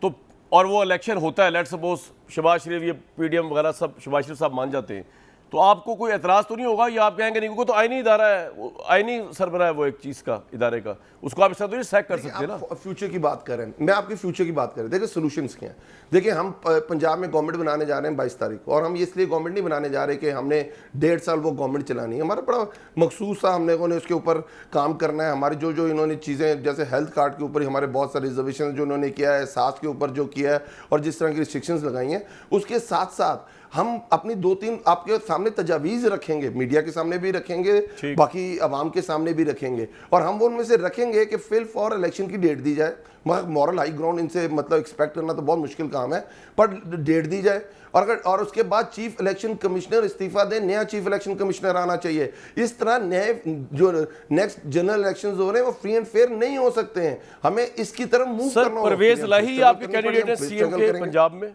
तो, और वो इलेक्शन होता है, लेट्स सपोज शहबाज शरीफ, ये पीडीएम वगैरह सब शहबाज शरीफ साहब मान जाते हैं, तो आपको कोई एतराज़ तो नहीं होगा, या आप कहेंगे नहीं, क्योंकि तो आईनी इदारा है, आईनी सरबराह है वो एक चीज़ का, इदारे का, उसको आप इस तरह तो नहीं सैक कर सकते ना। फ्यूचर की बात कर रहे हैं, मैं आपके फ्यूचर की बात कर रहा हूं। देखिए सोल्यूशंस क्या हैं। देखिए हम पंजाब में गवर्नमेंट बनाने जा रहे हैं 22 तारीख को, और हम इसलिए गवर्नमेंट नहीं बनाने जा रहे कि हमने 1.5 साल वो गवर्नमेंट चलानी है। हमारा बड़ा मखसूस था, हमने उसके ऊपर काम करना है। हमारी जो इन्होंने चीज़ें, जैसे हेल्थ कार्ड के ऊपर हमारे बहुत सारे रिजर्वेशन जो उन्होंने किया है, सास के ऊपर जो किया है, और जिस तरह की रिस्ट्रिक्शंस लगाई हैं, उसके साथ साथ हम अपनी 2-3 आपके सामने तजावीज़ रखेंगे, मीडिया के सामने भी रखेंगे, बाकी अवाम के सामने भी रखेंगे, और हम वो उनमें से रखेंगे कि फिल फॉर इलेक्शन की डेट दी जाए। मॉरल हाई ग्राउंड इनसे मतलब एक्सपेक्ट करना तो बहुत मुश्किल काम है, पर डेट दी जाए। और उसके बाद चीफ इलेक्शन कमिश्नर इस्तीफा दे, नया चीफ इलेक्शन कमिश्नर आना चाहिए। इस तरह नए जो नेक्स्ट जनरल इलेक्शंस हो रहे हैं वो फ्री एंड फेयर नहीं हो सकते हैं, हमें इसकी तरफ मूव करना होगा। परवेज इलाही आपके कैंडिडेट हैं सीएम के पंजाब में?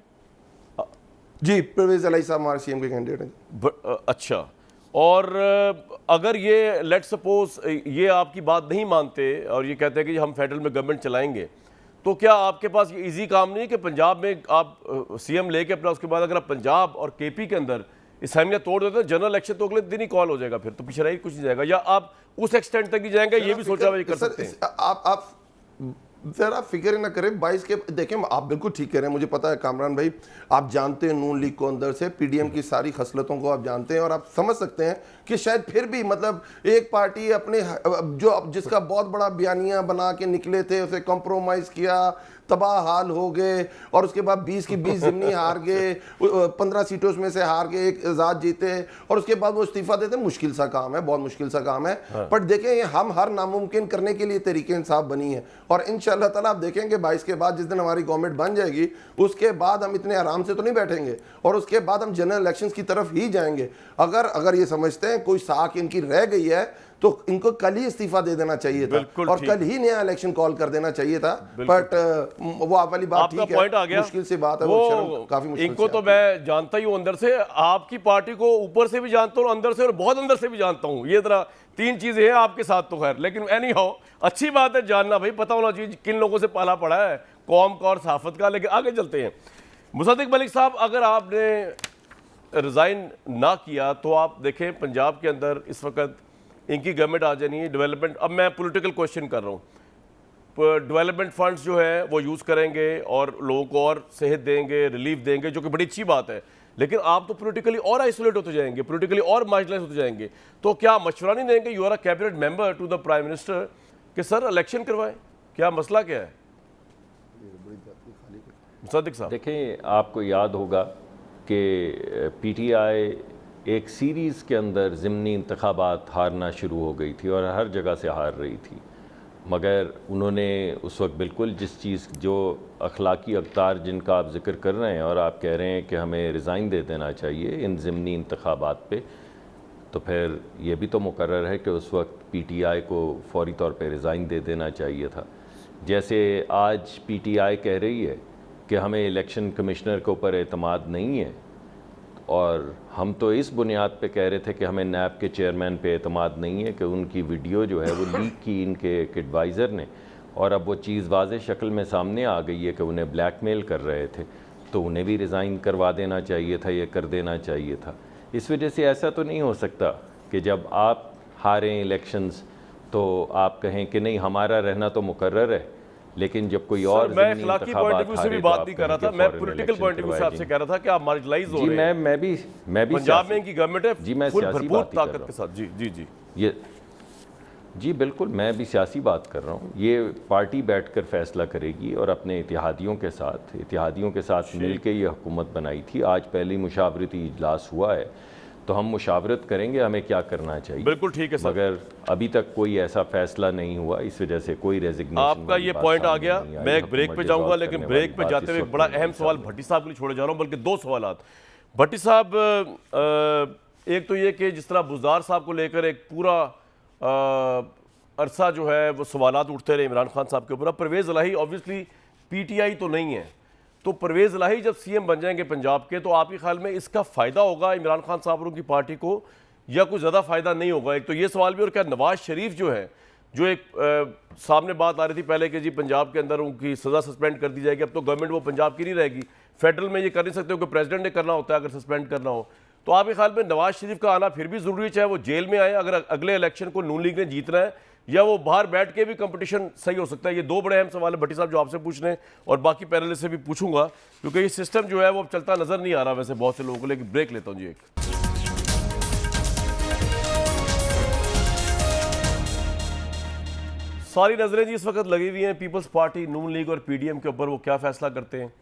जी, परवेज इलाही साहब हमारे सीएम के कैंडिडेट हैं। अच्छा, और अगर ये लेट सपोज ये आपकी बात नहीं मानते और ये कहते हैं कि हम फेडरल में गवर्नमेंट चलाएंगे, तो क्या आपके पास ये इजी काम नहीं है कि पंजाब में आप सीएम लेके अपना, उसके बाद अगर आप पंजाब और केपी के अंदर असेंबलियाँ तोड़ देते हैं, जनरल इलेक्शन तो अगले दिन ही कॉल हो जाएगा, फिर तो पीछे रह कुछ नहीं जाएगा, या आप उस एक्सटेंट तक ही जाएंगे? ये भी सोचा हुआ कर सकते हैं। आप जरा फिक्र ना करें 22 के, देखें आप बिल्कुल ठीक कह रहे हैं, मुझे पता है कामरान भाई, आप जानते हैं नून लीग को अंदर से, पीडीएम की सारी खसलतों को आप जानते हैं, और आप समझ सकते हैं कि शायद फिर भी मतलब एक पार्टी अपने जो जिसका बहुत बड़ा बयानिया बना के निकले थे उसे कॉम्प्रोमाइज़ किया, तबाह हाल हो गए, और उसके बाद 20 की 20 जिमनी हार गए, 15 सीटों में से हार गए, एक आज़ाद जीते, और उसके बाद वो इस्तीफा देते। मुश्किल सा काम है, बहुत मुश्किल सा काम है। हाँ। बट देखें हम हर नामुमकिन करने के लिए तरीके इंसाफ बनी है, और इंशाअल्लाह ताला आप देखेंगे 22 के बाद जिस दिन हमारी गवर्नमेंट बन जाएगी, उसके बाद हम इतने आराम से तो नहीं बैठेंगे, और उसके बाद हम जनरल इलेक्शंस की तरफ ही जाएंगे। अगर ये समझते हैं कोई साख इनकी रह गई है तो इनको कल ही इस्तीफा दे देना चाहिए था, और कल ही नया इलेक्शन कॉल कर देना चाहिए था। बट वो आप वाली बात ठीक है, आ गया। मुश्किल सी बात है, वो काफी मुश्किल। इनको तो मैं जानता ही हूं अंदर से, आपकी पार्टी को ऊपर से भी जानता हूं, अंदर से और बहुत अंदर से भी जानता हूं। ये तरह 3 चीजें हैं आपके साथ तो खैर, लेकिन एनी हाउ अच्छी बात है जानना, भाई पता होना चाहिए किन लोगों से पाला पड़ा है कौम का और सहाफत का। लेकिन आगे चलते हैं। मुसद्दिक मलिक साहब, अगर आपने रिजाइन ना किया तो आप देखें पंजाब के अंदर इस वक्त इनकी गवर्नमेंट आ जानी है, डेवलपमेंट, अब मैं पॉलिटिकल क्वेश्चन कर रहा हूँ, डेवलपमेंट फंड्स जो है वो यूज़ करेंगे और लोगों को और सेहत देंगे, रिलीफ देंगे, जो कि बड़ी अच्छी बात है, लेकिन आप तो पॉलिटिकली और आइसोलेट होते जाएंगे, पॉलिटिकली और मार्जिनलाइज होते जाएंगे। तो क्या मशवरा नहीं देंगे, you are a cabinet member to the prime minister, कि सर इलेक्शन करवाएं? क्या मसला क्या है मुसद्दिक साहब? देखिए, आपको याद होगा कि पीटीआई एक सीरीज़ के अंदर ज़िमनी इंतखाबात हारना शुरू हो गई थी और हर जगह से हार रही थी, मगर उन्होंने उस वक्त बिल्कुल जिस चीज़, जो अखलाकी अख्तार जिनका आप जिक्र कर रहे हैं और आप कह रहे हैं कि हमें रिज़ाइन दे देना चाहिए इन ज़िमनी इंतखाबात पे, तो फिर ये भी तो मुकर्रर है कि उस वक्त पीटीआई को फौरी तौर पे रिज़ाइन दे देना चाहिए था। जैसे आज पीटीआई कह रही है कि हमें इलेक्शन कमिश्नर के ऊपर एतमाद नहीं है, और हम तो इस बुनियाद पे कह रहे थे कि हमें नैब के चेयरमैन पे एतमाद नहीं है कि उनकी वीडियो जो है वो लीक की इनके एक एडवाइज़र ने, और अब वो चीज़ वाज़े शक्ल में सामने आ गई है कि उन्हें ब्लैकमेल कर रहे थे, तो उन्हें भी रिज़ाइन करवा देना चाहिए था, ये कर देना चाहिए था। इस वजह से ऐसा तो नहीं हो सकता कि जब आप हारें इलेक्शंस तो आप कहें कि नहीं हमारा रहना तो मुकर्रर है, लेकिन जब कोई और मैं इखलाकी पॉइंट ऑफ व्यू से भी बात नहीं कर रहा था, मैं पॉलिटिकल पॉइंट ऑफ व्यू से आपसे कह रहा था कि आप मार्जिनलाइज हो रहे हैं। मैं भी पंजाब में इनकी गवर्नमेंट है जी, मैं भरपूर ताकत के साथ। जी जी जी ये जी बिल्कुल, मैं भी सियासी बात कर रहा हूँ। ये पार्टी बैठकर फैसला करेगी और अपने इत्तेहादियों के साथ मिल के ये हुकूमत बनाई थी। आज पहली मुशावरती इजलास हुआ है, तो हम मुशावरत करेंगे हमें क्या करना चाहिए। बिल्कुल ठीक है सर, मगर अभी तक कोई ऐसा फैसला नहीं हुआ, इस वजह से कोई रेजिग्नेशन। आपका ये पॉइंट आ गया। मैं एक ब्रेक पे जाऊंगा, लेकिन ब्रेक पे जाते हुए एक बड़ा अहम सवाल भट्टी साहब के लिए छोड़े जा रहा हूँ, बल्कि 2 सवाल। भट्टी साहब, एक तो ये कि जिस तरह बुज़दार साहब को लेकर एक पूरा अरसा जो है वो सवालात उठते रहे इमरान खान साहब के ऊपर। अब परवेज़ इलाही ऑब्वियसली पीटीआई तो नहीं है, तो परवेज़ इलाही जब सीएम बन जाएंगे पंजाब के, तो आपके ख्याल में इसका फ़ायदा होगा इमरान खान साहब और उनकी पार्टी को, या कुछ ज़्यादा फ़ायदा नहीं होगा? एक तो ये सवाल भी। और क्या नवाज शरीफ जो है, जो एक सामने बात आ रही थी पहले कि जी पंजाब के अंदर उनकी सज़ा सस्पेंड कर दी जाएगी, अब तो गवर्नमेंट वो पंजाब की नहीं रहेगी, फेडरल में ये कर नहीं सकते हो कि प्रेसिडेंट ने करना होता है अगर सस्पेंड करना हो। तो आपके ख्याल में नवाज शरीफ का आना फिर भी ज़रूरी है, चाहे वो जेल में आए अगर अगले इलेक्शन को नून लीग ने जीतना है, या वो बाहर बैठ के भी कंपटीशन सही हो सकता है? ये 2 बड़े अहम सवाल है भट्टी साहब जो आपसे पूछने, और बाकी पैनलिस्ट से भी पूछूंगा, क्योंकि ये सिस्टम जो है वो चलता नजर नहीं आ रहा वैसे बहुत से लोगों को। लेकिन ब्रेक लेता हूं जी एक। सारी नजरें जी इस वक्त लगी हुई हैं पीपल्स पार्टी, नून लीग और पीडीएम के ऊपर, वो क्या फैसला करते हैं।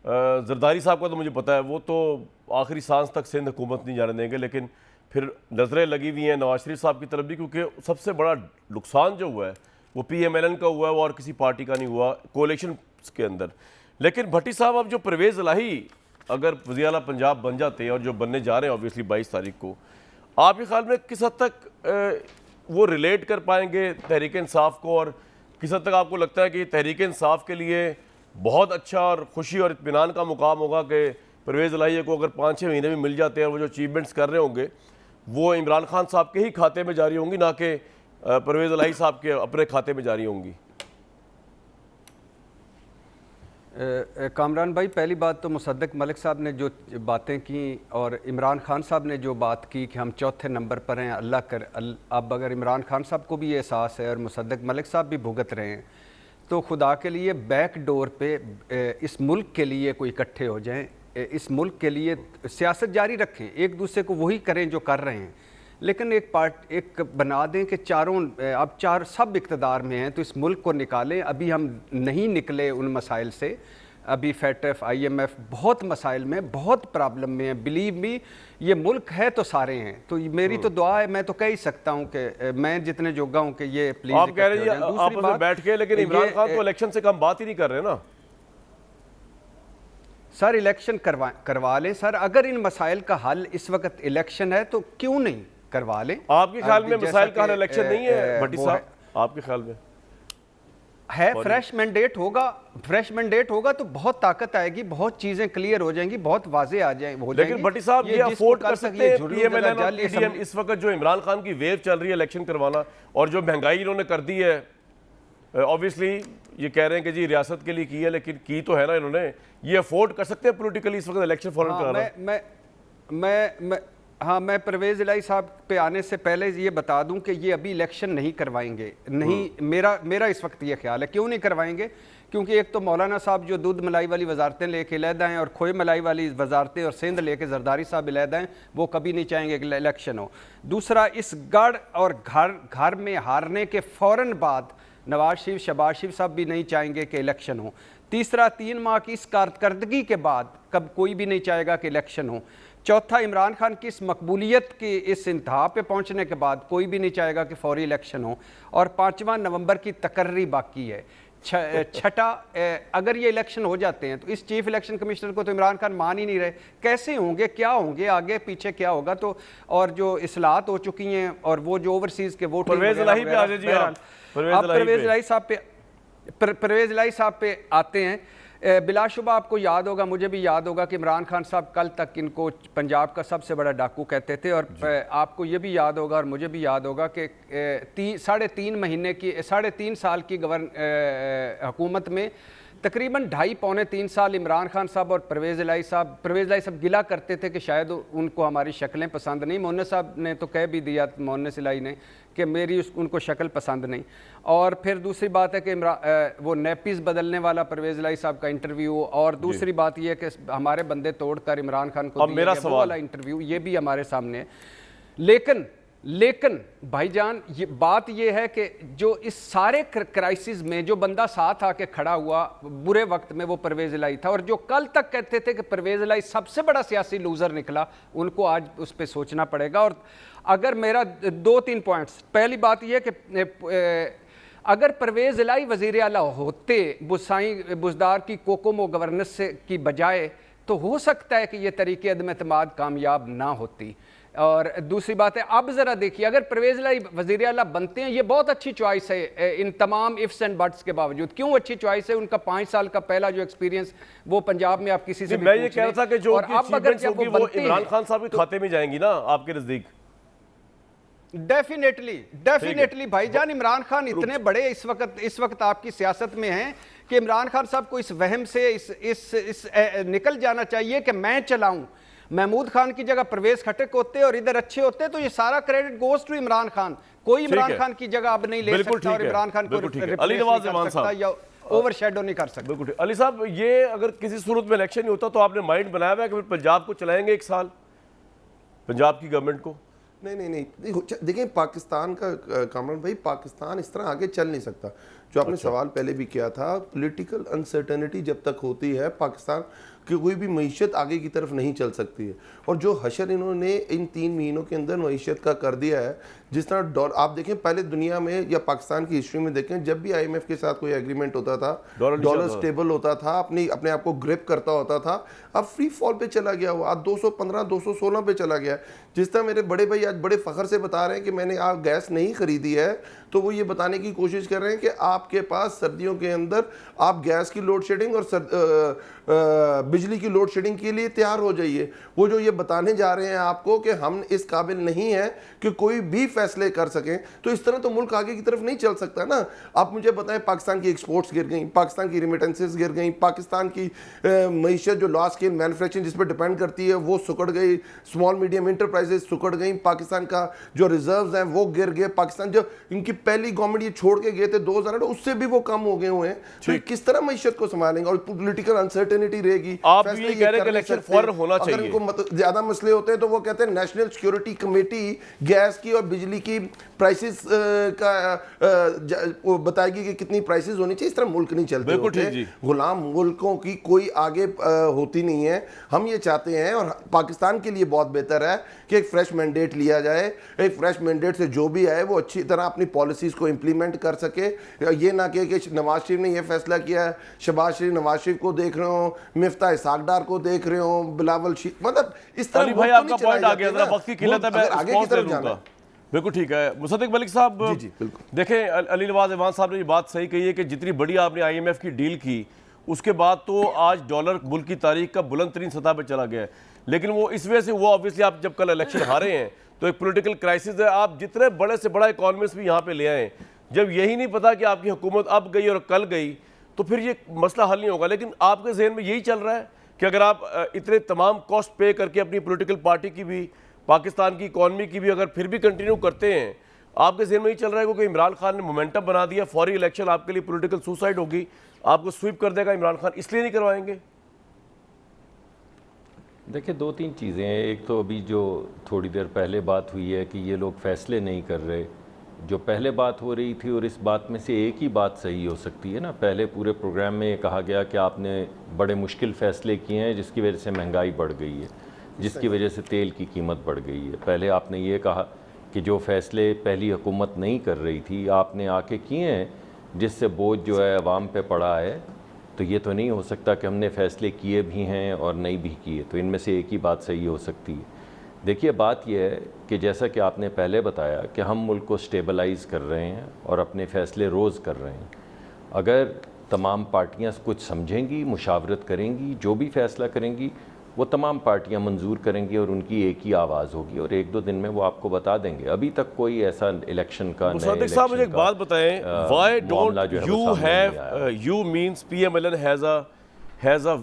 जरदारी साहब का तो मुझे पता है, वो तो आखिरी सांस तक सिंध हुकूमत नहीं जाने देंगे, लेकिन फिर नज़रें लगी हुई हैं नवाज शरीफ साहब की तरफ भी, क्योंकि सबसे बड़ा नुकसान जो हुआ है वो पीएमएलएन का हुआ है, वो और किसी पार्टी का नहीं हुआ कोalition के अंदर। लेकिन भट्टी साहब, अब जो परवेज़ इलाही अगर वज़ीर आला पंजाब बन जाते हैं, और जो बनने जा रहे हैं ऑब्वियसली 22 तारीख को, आपके ख्याल में किस हद तक वो रिलेट कर पाएंगे तहरीक इंसाफ को, और किस हद तक आपको लगता है कि तहरीक इंसाफ के लिए बहुत अच्छा और खुशी और इत्मीनान का मुकाम होगा कि परवेज़ इलाही को अगर 5-6 महीने भी मिल जाते हैं और वो जो अचीवमेंट्स कर रहे होंगे, वो इमरान खान साहब के ही खाते में जारी होंगी, ना कि परवेज़ इलाही साहब के अपने खाते में जारी होंगी? कामरान भाई, पहली बात तो मुसद्दक मलिक साहब ने जो बातें की और इमरान खान साहब ने जो बात की कि हम चौथे नंबर पर हैं, अब अगर इमरान खान साहब को भी ये एहसास है और मुसद्दक मलिक साहब भी भुगत रहे हैं, तो खुदा के लिए बैक डोर पे इस मुल्क के लिए कोई इकट्ठे हो जाएं, इस मुल्क के लिए सियासत जारी रखें, एक दूसरे को वही करें जो कर रहे हैं, लेकिन एक बना दें कि चारों अब चार सब इक़्तिदार में हैं तो इस मुल्क को निकालें। अभी हम नहीं निकले उन मसाइल से, अभी FATF IMF बहुत मसाइल में, बहुत प्रॉब्लम में है। बिलीव मी, ये मुल्क है तो सारे हैं। तो मेरी तो दुआ है, मैं तो कह ही सकता हूँ कि मैं जितने जोगा हूँ कि ये प्लीज आप कह रहे हैं आपस में बैठ के, लेकिन इमरान खान तो इलेक्शन से कम बात ही नहीं कर रहे ना सर। इलेक्शन करवा लें सर, अगर इन मसाइल का हल इस वक्त इलेक्शन है तो क्यों नहीं करवा लें। आपके ख्याल में मसाइल का हल इलेक्शन नहीं है भट्टी साहब? आपके ख्याल में है फ्रेश मैंडेट होगा तो बहुत ताकत आएगी, बहुत चीजें क्लियर हो जाएंगी, बहुत वाजे आ जाएंगी। लेकिन भट्टी साहब ये अफोर्ड कर सकते हैं PMLN और PDM इस वक्त जो इमरान खान की वेव चल रही है इलेक्शन करवाना, और जो महंगाई इन्होंने कर दी है, ऑब्वियसली ये कह रहे हैं कि जी रियासत के लिए की है, लेकिन की तो है ना इन्होंने, ये अफोर्ड कर सकते हैं पॉलिटिकली इस वक्त इलेक्शन फौरन कराना? मैं परवेज़ इलाही साहब पे आने से पहले ये बता दूं कि ये अभी इलेक्शन नहीं करवाएंगे, नहीं। मेरा इस वक्त ये ख्याल है। क्यों नहीं करवाएंगे? क्योंकि एक तो मौलाना साहब जो दूध मलाई वाली वजारतें लेके अलहदा हैं और खोए मलाई वाली वजारतें और सिंध लेके जरदारी साहब अलहदा हैं, वो कभी नहीं चाहेंगे कि इलेक्शन हो। दूसरा, इस गढ़ और घर में हारने के फ़ौरन बाद नवाज शरीफ, शहबाज शरीफ साहब भी नहीं चाहेंगे कि इलेक्शन हो। तीसरा, 3 माह की इस कारकर्दगी के बाद कब कोई भी नहीं चाहेगा कि इलेक्शन हो। चौथा, इमरान खान की इस मकबूलियत की इस इंतहा पे पहुंचने के बाद कोई भी नहीं चाहेगा कि फौरी इलेक्शन हो। और 5वां नवंबर की तकर्री बाकी है। छठा, अगर ये इलेक्शन हो जाते हैं तो इस चीफ इलेक्शन कमिश्नर को तो इमरान खान मान ही नहीं रहे, कैसे होंगे, क्या होंगे, आगे पीछे क्या होगा। तो और जो इस्लाहत हो चुकी हैं और वो जो ओवरसीज के वोट, परवेज़ इलाही साहब पे आते हैं। बिलाशुबा आपको याद होगा, मुझे भी याद होगा कि इमरान खान साहब कल तक इनको पंजाब का सबसे बड़ा डाकू कहते थे। और आपको ये भी याद होगा और मुझे भी याद होगा कि 3.5 साल की हुकूमत में तकरीबन 2.5-3 साल इमरान खान साहब और परवेज़ इलाही साहब गिला करते थे कि शायद उनको हमारी शक्लें पसंद नहीं। मोहन्नस साहब ने तो कह भी दिया, मोहन्नस इलाही ने, कि मेरी उनको शक्ल पसंद नहीं। और फिर दूसरी बात है कि वो नेपीज़ बदलने वाला परवेज़ इलाही साहब का इंटरव्यू, और दूसरी बात यह है कि हमारे बंदे तोड़कर इमरान खान को दिया गया वो वाला इंटरव्यू, ये भी हमारे सामने है। लेकिन भाईजान, ये बात यह है कि जो इस सारे क्राइसिस में जो बंदा साथ आके खड़ा हुआ बुरे वक्त में, वो परवेज़ इलाही था। और जो कल तक कहते थे कि परवेज़ इलाही सबसे बड़ा सियासी लूज़र निकला, उनको आज उस पर सोचना पड़ेगा। और अगर मेरा 2-3 पॉइंट्स, पहली बात यह कि अगर परवेज़ इलाही वज़ीर आला होते बुज़दार की कोकोमो गवर्नेंस की बजाय, तो हो सकता है कि ये तरीके अदम एतमाद कामयाब ना होती। और दूसरी बात है, अब ज़रा देखिए, अगर परवेज़ इलाही वज़ीर आला बनते हैं, ये बहुत अच्छी चॉइस है इन तमाम इफ्स एंड बट्स के बावजूद। क्यों अच्छी चॉइस है? उनका 5 साल का पहला जो एक्सपीरियंस वो पंजाब में आप किसी से भी मैं ये कह रहा था कि जो अब अगर जब वो इमरान खान साहब के खाते में जाएंगी ना आपके नज़दीक? डेफिनेटली भाईजान, इमरान खान इतने बड़े इस वक्त आपकी सियासत में हैं कि इमरान खान साहब को इस वहम से इस निकल जाना चाहिए कि मैं चलाऊं। महमूद खान की जगह परवेज खटक होते और इधर अच्छे होते तो ये सारा credit goes to Imran Khan. कोई इमरान खान की जगह अब नहीं ले सकता और इमरान खान को अली नवाज जमान साहब या ओवरशैडो नहीं कर सकता। बिल्कुल अली साहब, ये अगर किसी सूरत में इलेक्शन नहीं होता तो आपने माइंड बनाया हुआ है कि फिर पंजाब को चलाएंगे 1 साल, पंजाब की गवर्नमेंट को? नहीं, देखिए पाकिस्तान का कामरान भाई, पाकिस्तान इस तरह आगे चल नहीं सकता। जो आपने सवाल पहले भी किया था, पॉलिटिकल अनसर्टेनिटी जब तक होती है पाकिस्तान की कोई भी मईशत आगे की तरफ नहीं चल सकती है। और जो हशर इन्होंने इन 3 महीनों के अंदर मईशत का कर दिया है, जिस तरह डॉलर आप देखें, पहले दुनिया में या पाकिस्तान की हिस्ट्री में देखें, जब भी IMF के साथ कोई एग्रीमेंट होता था, डॉलर स्टेबल होता था, अपने आप को ग्रिप करता होता था। अब फ्री फॉल पे चला गया वो, आज 215 216 पे चला गया। जिस तरह मेरे बड़े भाई आज बड़े फख्र से बता रहे हैं कि मैंने आप गैस नहीं खरीदी है, तो वो ये बताने की कोशिश कर रहे हैं कि आप आपके पास सर्दियों के अंदर आप गैस की लोड शेडिंग और बिजली की लोड शेडिंग के लिए तैयार हो जाइए। वो जो ये बताने जा रहे हैं आपको कि हम इस काबिल नहीं है कि कोई भी फैसले कर सकें, तो इस तरह तो मुल्क आगे की तरफ नहीं चल सकता ना। आप मुझे बताएं, पाकिस्तान की एक्सपोर्ट्स गिर गई, पाकिस्तान की रिमिटेंसेस गिर गई, पाकिस्तान की मईशत जो लार्ज स्केल मैन्युफैक्चरिंग जिस पर डिपेंड करती है वो सुकड़ गई, स्मॉल मीडियम इंटरप्राइजेस सुकड़ गई, पाकिस्तान का जो रिजर्व्स हैं वो गिर गए, पाकिस्तान जो इनकी पहली गवर्नमेंट ये छोड़ के गए थे 2008 उससे भी वो कम हो गए हुए हैं। तो ये किस तरह मईशत को संभालेंगे? और पॉलिटिकल अनसर्टेनिटी रहेगी। आप ये कह रहे हैं कि इलेक्शन फौरन होना अगर चाहिए। इनको ज्यादा मसले होते हैं तो वो कहते हैं नेशनल सिक्योरिटी कमेटी गैस की और बिजली की प्राइसेस का वो बताएगी कि कितनी प्राइसेस होनी चाहिए। इस तरह मुल्क नहीं चलते होते। गुलाम मुल्कों की कोई आगे होती नहीं है। हम ये चाहते हैं और पाकिस्तान के लिए बहुत बेहतर है कि एक फ्रेश मैंडेट लिया जाए। एक फ्रेश मैंडेट से जो भी आए वो अच्छी तरह अपनी पॉलिसीज को इंप्लीमेंट कर सके। ये ना कहे कि नवाज शरीफ ने ये फैसला किया है, शहबाज शरीफ नवाज शरीफ को देख रहे हो, मिफ्ता इसाक डार को देख रहे हो, बिलावल मतलब इस तरह भाई आपका पॉइंट आ गया, वक्त की किल्लत है, मैं आगे की तरफ जाना। बिल्कुल ठीक है मुसद्दिक मलिक साहब। जी बिल्कुल। देखें अली नवाज इवान साहब ने ये बात सही कही है कि जितनी बड़ी आपने IMF की डील की उसके बाद तो आज डॉलर मुल्क की तारीख का बुलंद तरीन सतह पर चला गया है। लेकिन वो इस वजह से हुआ ऑब्वियसली आप जब कल इलेक्शन हारे हैं तो एक पॉलिटिकल क्राइसिस है। आप जितने बड़े से बड़ा इकोनॉमिस्ट भी यहाँ पे ले आए, जब यही नहीं पता कि आपकी हुकूमत अब गई और कल गई तो फिर ये मसला हल नहीं होगा। लेकिन आपके जहन में यही चल रहा है कि अगर आप इतने तमाम कॉस्ट पे करके अपनी पॉलिटिकल पार्टी की भी, पाकिस्तान की इकॉनमी की भी अगर फिर भी कंटिन्यू करते हैं, आपके जहन में यही चल रहा है क्योंकि इमरान खान ने मोमेंटम बना दिया, फौरी इलेक्शन आपके लिए पॉलिटिकल सुसाइड होगी, आपको स्वीप कर देगा इमरान खान, इसलिए नहीं करवाएंगे? देखिए दो तीन चीज़ें हैं। एक तो अभी जो थोड़ी देर पहले बात हुई है कि ये लोग फैसले नहीं कर रहे, जो पहले बात हो रही थी और इस बात में से एक ही बात सही हो सकती है ना। पहले पूरे प्रोग्राम में ये कहा गया कि आपने बड़े मुश्किल फ़ैसले किए हैं जिसकी वजह से महंगाई बढ़ गई है, जिसकी वजह से तेल की कीमत बढ़ गई है। पहले आपने ये कहा कि जो फ़ैसले पहली हुकूमत नहीं कर रही थी आपने आके किए हैं जिससे बोझ जो है अवाम पे पड़ा है। तो ये तो नहीं हो सकता कि हमने फ़ैसले किए भी हैं और नहीं भी किए। तो इनमें से एक ही बात सही हो सकती है। देखिए बात यह है कि जैसा कि आपने पहले बताया कि हम मुल्क को स्टेबलाइज़ कर रहे हैं और अपने फ़ैसले रोज़ कर रहे हैं। अगर तमाम पार्टियां कुछ समझेंगी, मुशावरत करेंगी, जो भी फ़ैसला करेंगी वो तमाम पार्टियां मंजूर करेंगी और उनकी एक ही आवाज़ होगी और एक दो दिन में वो आपको बता देंगे। अभी तक कोई ऐसा इलेक्शन का मुसद्दिक साहब मुझे एक बात बताएं, why don't you have you means PMLN has a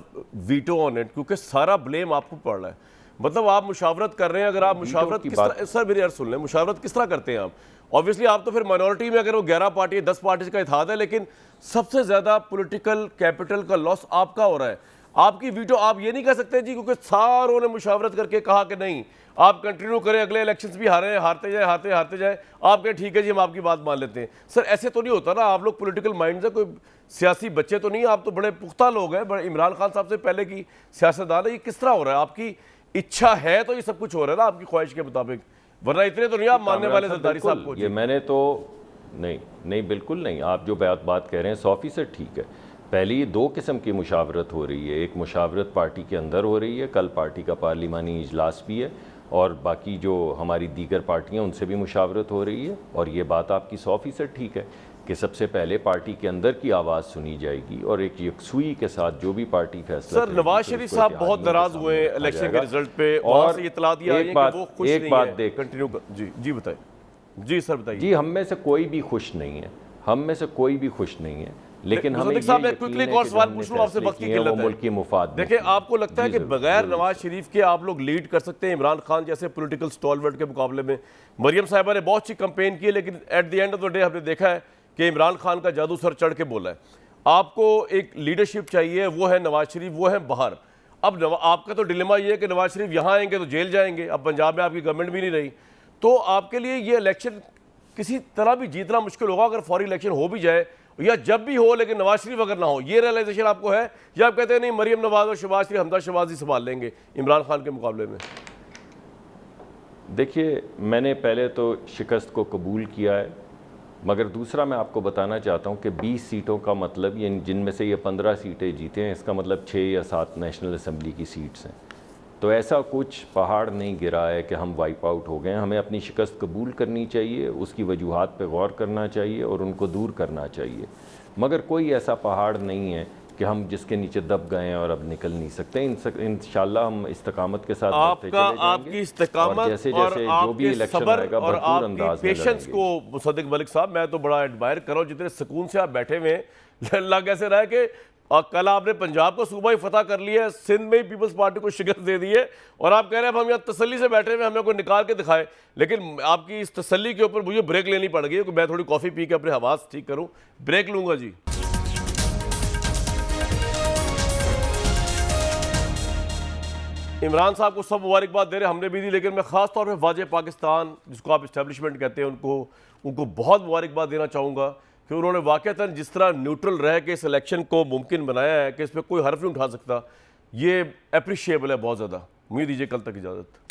veto on it, क्योंकि सारा ब्लेम आपको पड़ रहा है। मतलब आप मुशावरत कर रहे हैं, अगर आप मुशावरत किस तरह, सर मेरी अर्ज सुन लें, मुशावरत किस तरह करते हैं आप? ऑब्वियसली आप तो फिर माइनॉरिटी में, अगर वो 11 पार्टी 10 पार्टी का इत्तेहाद है, लेकिन सबसे ज़्यादा पॉलिटिकल कैपिटल का लॉस आपका हो रहा है। आपकी वीटो आप ये नहीं कह सकते जी क्योंकि सारों ने मुशावरत करके कहा कि नहीं आप कंटिन्यू करें, अगले इलेक्शंस भी हारे, हारते जाए हारते जाए, आप कहें ठीक है जी हम आपकी बात मान लेते हैं। सर ऐसे तो नहीं होता ना, आप लोग पॉलिटिकल माइंड से कोई सियासी बच्चे तो नहीं, आप तो बड़े पुख्ता लोग हैं, बड़े इमरान खान साहब से पहले की सियासतदान है। ये किस तरह हो रहा है? आपकी इच्छा है तो ये सब कुछ हो रहा है ना आपकी ख्वाहिश के मुताबिक, वरना इतने तो नहीं आप मानने वाले जरदारी साहब को। ये मैंने तो नहीं बिल्कुल नहीं। आप जो बात कह रहे हैं 100% ठीक है। पहली 2 किस्म की मुशावरत हो रही है। एक मुशावरत पार्टी के अंदर हो रही है, कल पार्टी का पार्लिमानी इजलास भी है और बाकी जो हमारी दीगर पार्टियां उनसे भी मुशावरत हो रही है। और ये बात आपकी 100% ठीक है कि सबसे पहले पार्टी के अंदर की आवाज़ सुनी जाएगी और एक यकसुई के साथ जो भी पार्टी फैसला। सर नवाज शरीफ साहब बहुत नाराज हुए इलेक्शन के रिजल्ट पे और ये इतला दिया है कि वो खुश नहीं है। एक बात देख कंटिन्यू जी बताइए। जी सर बताइए। जी हम में से कोई भी खुश नहीं है, हम में से कोई भी खुश नहीं है, लेकिन हमें क्विकली एक और सवाल पूछ लूं आपसे, वक्त की किल्लत है, मुल्क की मुफाद। देखिए आपको लगता है कि बगैर नवाज शरीफ के आप लोग लीड कर सकते हैं इमरान खान जैसे पॉलिटिकल स्टॉलवर्ट के मुकाबले में? मरियम साहिबा ने बहुत अच्छी कंपेन की है, लेकिन at the end of the day हमने देखा है कि इमरान खान का जादू सर चढ़ के बोला है। आपको एक लीडरशिप चाहिए, वो है नवाज शरीफ, वो है बाहर। अब आपका तो डिलेमा ये है कि नवाज शरीफ यहाँ आएंगे तो जेल जाएंगे, अब पंजाब में आपकी गवर्नमेंट भी नहीं रही, तो आपके लिए ये इलेक्शन किसी तरह भी जीतना मुश्किल होगा अगर फौरी इलेक्शन हो भी जाए या जब भी हो, लेकिन नवाज शरीफ अगर ना हो। ये रियलाइजेशन आपको है या आप कहते हैं नहीं मरियम नवाज और शहबाज शरीफ, हमदा शहबाज ही संभाल लेंगे इमरान खान के मुकाबले में? देखिए मैंने पहले तो शिकस्त को कबूल किया है, मगर दूसरा मैं आपको बताना चाहता हूं कि 20 सीटों का मतलब ये जिनमें से ये 15 सीटें जीते हैं, इसका मतलब 6 या 7 नेशनल असम्बली की सीट्स हैं। तो ऐसा कुछ पहाड़ नहीं गिरा है कि हम वाइप आउट हो गए हैं। हमें अपनी शिकस्त कबूल करनी चाहिए, उसकी वजूहात पे गौर करना चाहिए और उनको दूर करना चाहिए, मगर कोई ऐसा पहाड़ नहीं है कि हम जिसके नीचे दब गए हैं और अब निकल नहीं सकते। इंशाल्लाह हम इस्तकामत के साथ बढ़ते चले जाएंगे। आपकी इस्तकामत और जैसे और जैसे जो भी आपके इलेक्शन सब्र आएगा और भरपूर अंदाज आपकी में पेशेंस लड़ेंगे। को मुसद्दिक मलिक साहब मैं तो बड़ा एडमायर कर रहा हूँ, जितने सुकून से आप बैठे हुए हैं। लग ऐसे रहा है कि कल आपने पंजाब को सूबा ही फतह कर लिया है, सिंध में ही पीपल्स पार्टी को शिकस्त दे दी है, और आप कह रहे हैं हम यहाँ तसल्ली से बैठे हुए, हमें कोई निकाल के दिखाए। लेकिन आपकी इस तसल्ली के ऊपर मुझे ब्रेक लेनी पड़ गई है, मैं थोड़ी कॉफ़ी पी के अपने हवास ठीक करूँ। ब्रेक लूँगा जी। इमरान साहब को सब मुबारकबाद दे रहे, हमने भी दी, लेकिन मैं ख़ास तौर पे वाजे पाकिस्तान जिसको आप इस्टेब्लिशमेंट कहते हैं उनको बहुत मुबारकबाद देना चाहूँगा कि उन्होंने वाक़तन जिस तरह न्यूट्रल रह के इस इलेक्शन को मुमकिन बनाया है कि इस पर कोई हर्फ नहीं उठा सकता, ये अप्रिशिएबल है बहुत ज़्यादा। उम्मीद दीजिए कल तक इजाज़त।